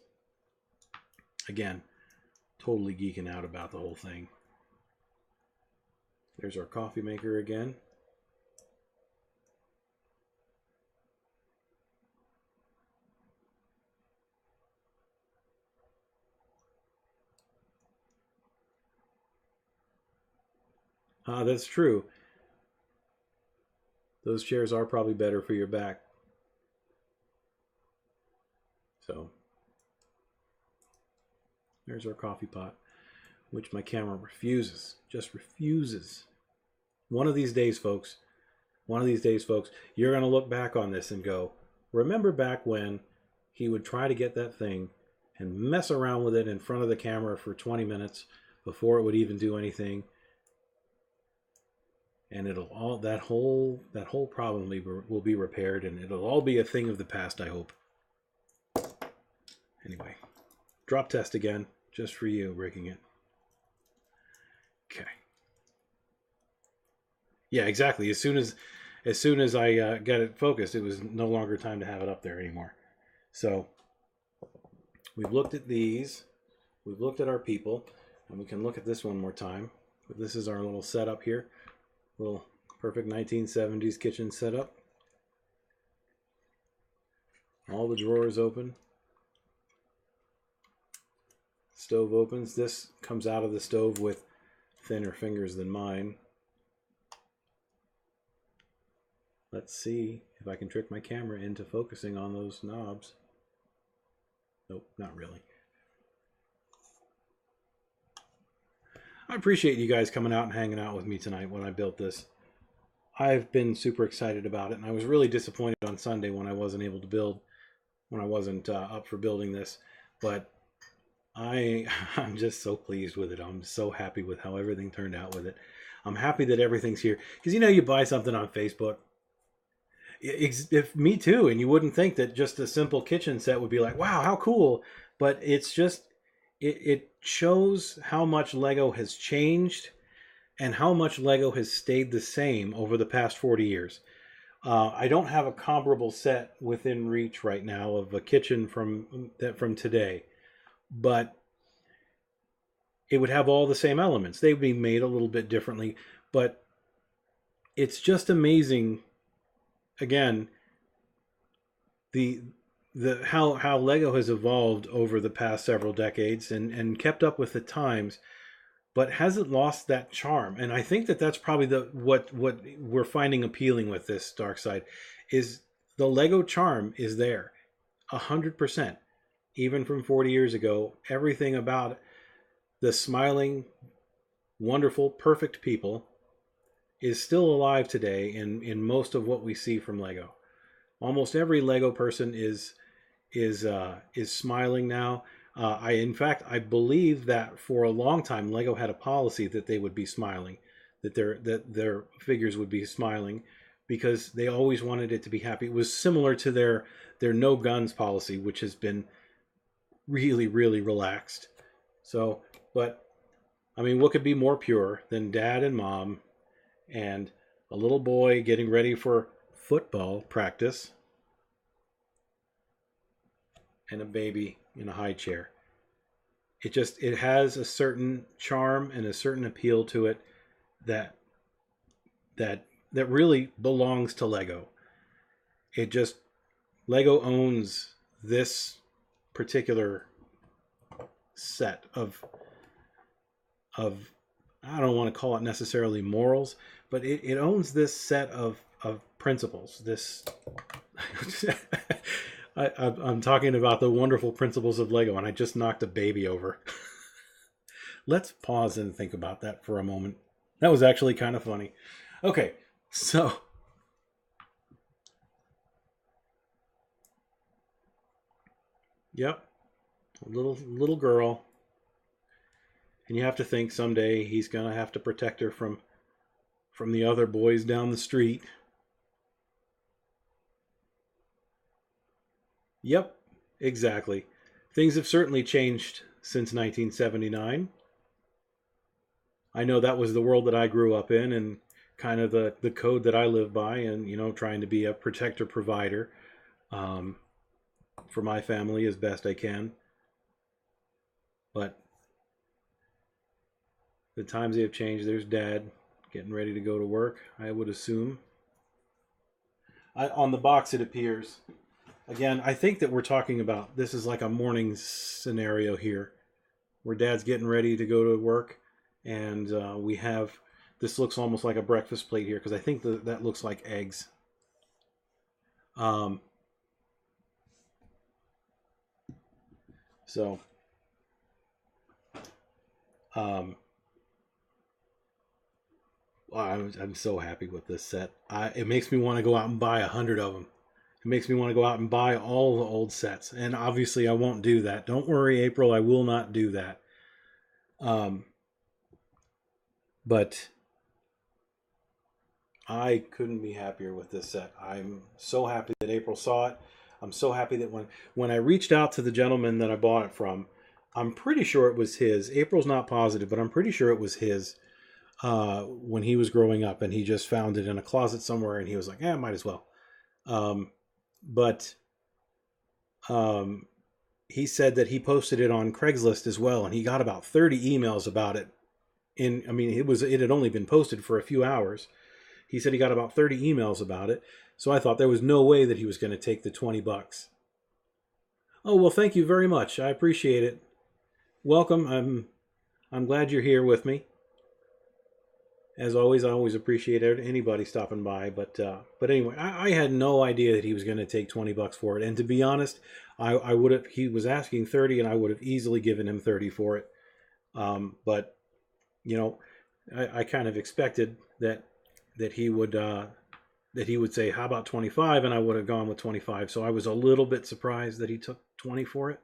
again, totally geeking out about the whole thing. There's our coffee maker again. That's true. Those chairs are probably better for your back. So there's our coffee pot, which my camera refuses, just refuses. One of these days, folks, you're going to look back on this and go, remember back when he would try to get that thing and mess around with it in front of the camera for 20 minutes before it would even do anything. And it'll all that whole problem will be repaired, and it'll all be a thing of the past, I hope. Anyway, drop test again, just for you, breaking it. Okay. Yeah, exactly. As soon as I got it focused, it was no longer time to have it up there anymore. So we've looked at these, we've looked at our people, and we can look at this one more time. But this is our little setup here. Little perfect 1970s kitchen setup. All the drawers open. Stove opens. This comes out of the stove with thinner fingers than mine. Let's see if I can trick my camera into focusing on those knobs. Nope, not really. I appreciate you guys coming out and hanging out with me tonight when I built this. I've been super excited about it, and I was really disappointed on Sunday when I wasn't able to build, when I wasn't up for building this. But I'm just so pleased with it. I'm so happy with how everything turned out with it. I'm happy that everything's here. Because you buy something on Facebook. If me too, and you wouldn't think that just a simple kitchen set would be like, wow, how cool. But it's just, it shows how much Lego has changed and how much Lego has stayed the same over the past 40 years. I don't have a comparable set within reach right now of a kitchen from today, but it would have all the same elements. They'd be made a little bit differently, but it's just amazing. Again, how Lego has evolved over the past several decades and kept up with the times, but hasn't lost that charm. And I think that that's probably what we're finding appealing with this Dark Side is the Lego charm is there 100%. Even from 40 years ago, everything about the smiling, wonderful, perfect people is still alive today in most of what we see from Lego. Almost every Lego person is smiling now. In fact, I believe that for a long time, Lego had a policy that they would be smiling, that their figures would be smiling, because they always wanted it to be happy. It was similar to their no guns policy, which has been really, really relaxed. So, but I mean, what could be more pure than Dad and Mom and a little boy getting ready for football practice and a baby in a high chair? It has a certain charm and a certain appeal to it that really belongs to Lego. Lego owns this particular set of I don't want to call it necessarily morals, but it owns this set of principles. This I'm talking about the wonderful principles of Lego, and I just knocked a baby over. Let's pause and think about that for a moment. That was actually kind of funny. Okay, so yep, a little girl, and you have to think someday he's gonna have to protect her from the other boys down the street. Yep, exactly. Things have certainly changed since 1979. I know that was the world that I grew up in and kind of the code that I live by, and trying to be a protector provider for my family as best I can. But the times they have changed. There's Dad Getting ready to go to work, I would assume. On the box, it appears. Again, I think that we're talking about, this is like a morning scenario here, where Dad's getting ready to go to work, and we have, this looks almost like a breakfast plate here, because I think that looks like eggs. So, I'm so happy with this set. It makes me want to go out and buy 100 of them. It makes me want to go out and buy all the old sets. And obviously I won't do that. Don't worry, April, I will not do that. But I couldn't be happier with this set. I'm so happy that April saw it. I'm so happy that when I reached out to the gentleman that I bought it from, I'm pretty sure it was his. April's not positive, but I'm pretty sure it was his when he was growing up, and he just found it in a closet somewhere, and he was like, "Yeah, might as well." But he said that he posted it on Craigslist as well, and he got about 30 emails about it. It had only been posted for a few hours. He said he got about 30 emails about it. So I thought there was no way that he was going to take the $20. Oh, well, thank you very much. I appreciate it. Welcome. I'm glad you're here with me. As always, I always appreciate anybody stopping by. But anyway, I had no idea that he was going to take $20 for it. And to be honest, I would have. He was asking 30, and I would have easily given him 30 for it. But you know, I kind of expected that he would say, "How about 25?" And I would have gone with 25. So I was a little bit surprised that he took 20 for it,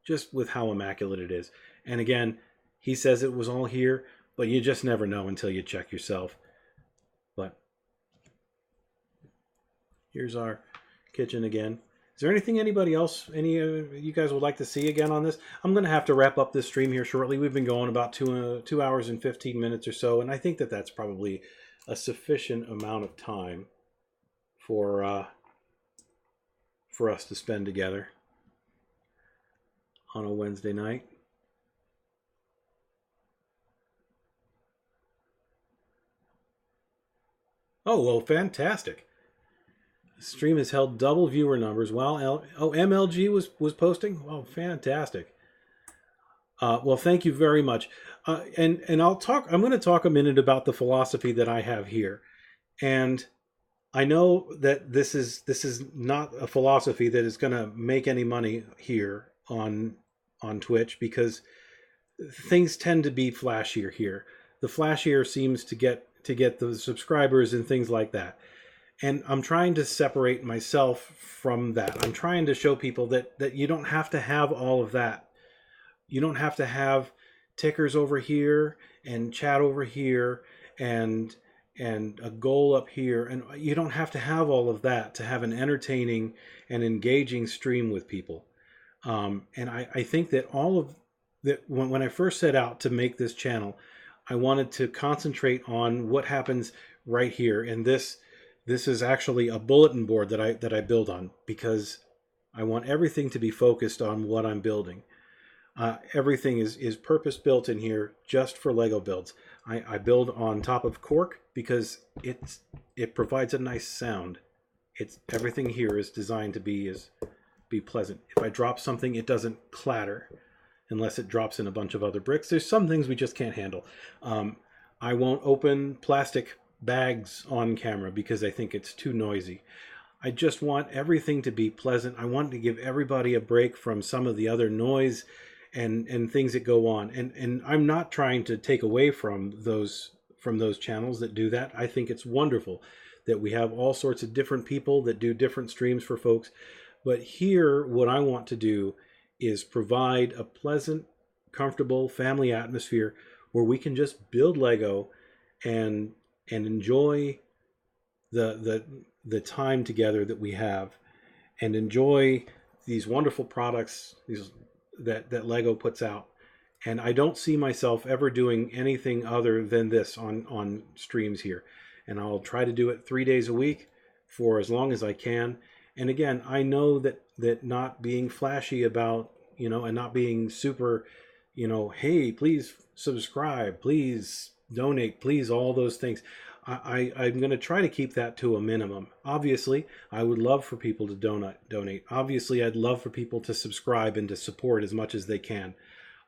just with how immaculate it is. And again, he says it was all here, but you just never know until you check yourself. But here's our kitchen again. Is there anything any of you guys would like to see again on this? I'm going to have to wrap up this stream here shortly. We've been going about 2 hours and 15 minutes or so, and I think that that's probably a sufficient amount of time for us to spend together on a Wednesday night. Oh, well, fantastic. The stream has held double viewer numbers. Wow. MLG was posting? Oh, fantastic. Well, thank you very much. And I'm going to talk a minute about the philosophy that I have here. And I know that this is not a philosophy that is going to make any money here on Twitch, because things tend to be flashier here. The flashier seems to get the subscribers and things like that. And I'm trying to separate myself from that. I'm trying to show people that you don't have to have all of that. You don't have to have tickers over here and chat over here and a goal up here. And you don't have to have all of that to have an entertaining and engaging stream with people. And I think that all of that, when I first set out to make this channel, I wanted to concentrate on what happens right here. And this is actually a bulletin board that I build on, because I want everything to be focused on what I'm building. Everything is purpose built in here just for Lego builds. I build on top of cork because it provides a nice sound. Everything here is designed to be pleasant. If I drop something, it doesn't clatter unless it drops in a bunch of other bricks. There's some things we just can't handle. I won't open plastic bags on camera because I think it's too noisy. I just want everything to be pleasant. I want to give everybody a break from some of the other noise and things that go on. And I'm not trying to take away from those channels that do that. I think it's wonderful that we have all sorts of different people that do different streams for folks. But here, what I want to do is provide a pleasant, comfortable family atmosphere where we can just build Lego and enjoy the time together that we have, and enjoy these wonderful products that Lego puts out. And I don't see myself ever doing anything other than this on streams here. And I'll try to do it 3 days a week for as long as I can. And again, I know that not being flashy about, and not being super, hey, please subscribe, please donate, please, all those things. I'm going to try to keep that to a minimum. Obviously, I would love for people to donate. Obviously, I'd love for people to subscribe and to support as much as they can.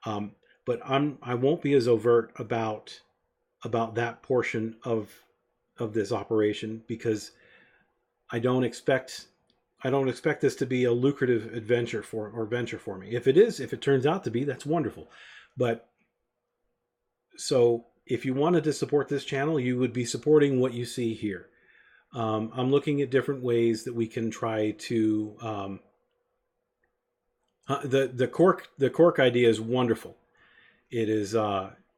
Um, but I won't be as overt about that portion of this operation, because I don't expect this to be a lucrative venture for me. If it turns out to be, that's wonderful. But so if you wanted to support this channel, you would be supporting what you see here. I'm looking at different ways that we can try to the cork idea is wonderful. It is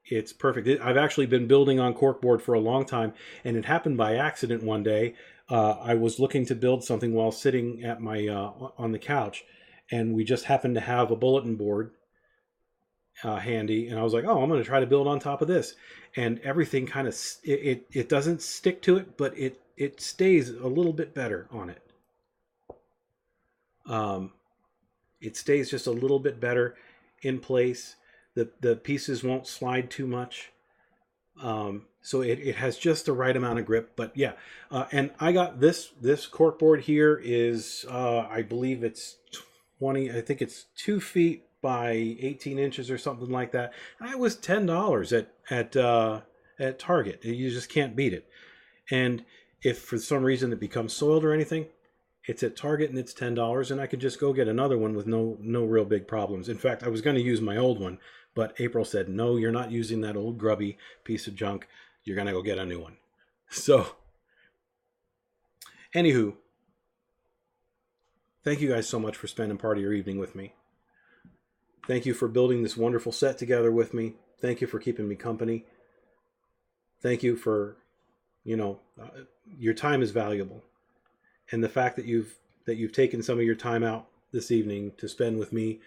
it's perfect. I've actually been building on corkboard for a long time, and it happened by accident one day. I was looking to build something while sitting at my on the couch, and we just happened to have a bulletin board handy, and I was like, oh, I'm going to try to build on top of this, and everything kind of it doesn't stick to it, but it stays a little bit better on it. It stays just a little bit better in place. The pieces won't slide too much. So it has just the right amount of grip. But yeah, and I got this corkboard here is I believe it's 20. I think it's 2 feet by 18 inches or something like that. It was $10 at Target. You just can't beat it. And if for some reason it becomes soiled or anything, it's at Target and it's $10, and I could just go get another one with no real big problems. In fact, I was going to use my old one, but April said, no, you're not using that old grubby piece of junk. You're going to go get a new one. So, anywho, thank you guys so much for spending part of your evening with me. Thank you for building this wonderful set together with me. Thank you for keeping me company. Thank you for, your time is valuable. And the fact that you've taken some of your time out this evening to spend with me,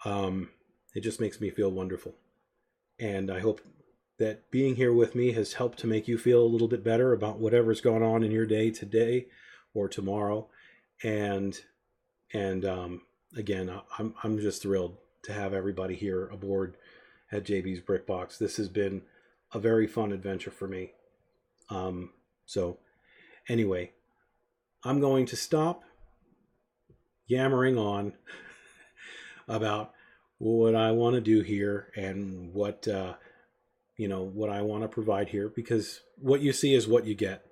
it just makes me feel wonderful. And I hope that being here with me has helped to make you feel a little bit better about whatever's going on in your day today or tomorrow. And again, I'm just thrilled to have everybody here aboard at JB's Brick Box. This has been a very fun adventure for me. So anyway, I'm going to stop yammering on about what I want to do here and what what I want to provide here, because what you see is what you get.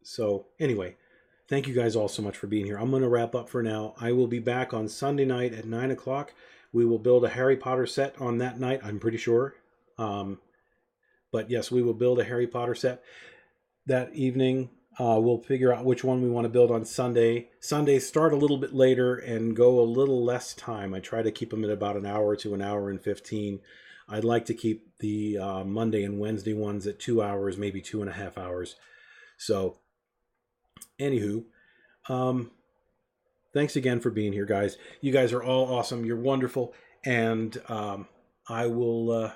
So anyway, thank you guys all so much for being here. I'm going to wrap up for now. I will be back on Sunday night at 9 o'clock. We will build a Harry Potter set on that night, I'm pretty sure. But yes, we will build a Harry Potter set that evening. We'll figure out which one we want to build on Sunday. Sundays start a little bit later and go a little less time. I try to keep them at about an hour to an hour and 15. I'd like to keep the Monday and Wednesday ones at 2 hours, maybe 2.5 hours. So, anywho, thanks again for being here, guys. You guys are all awesome. You're wonderful, and I will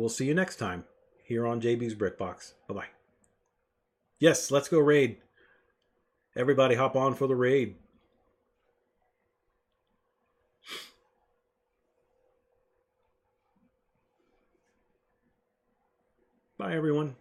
see you next time here on JB's Brick Box. Bye-bye. Yes, let's go raid. Everybody hop on for the raid. Bye, everyone.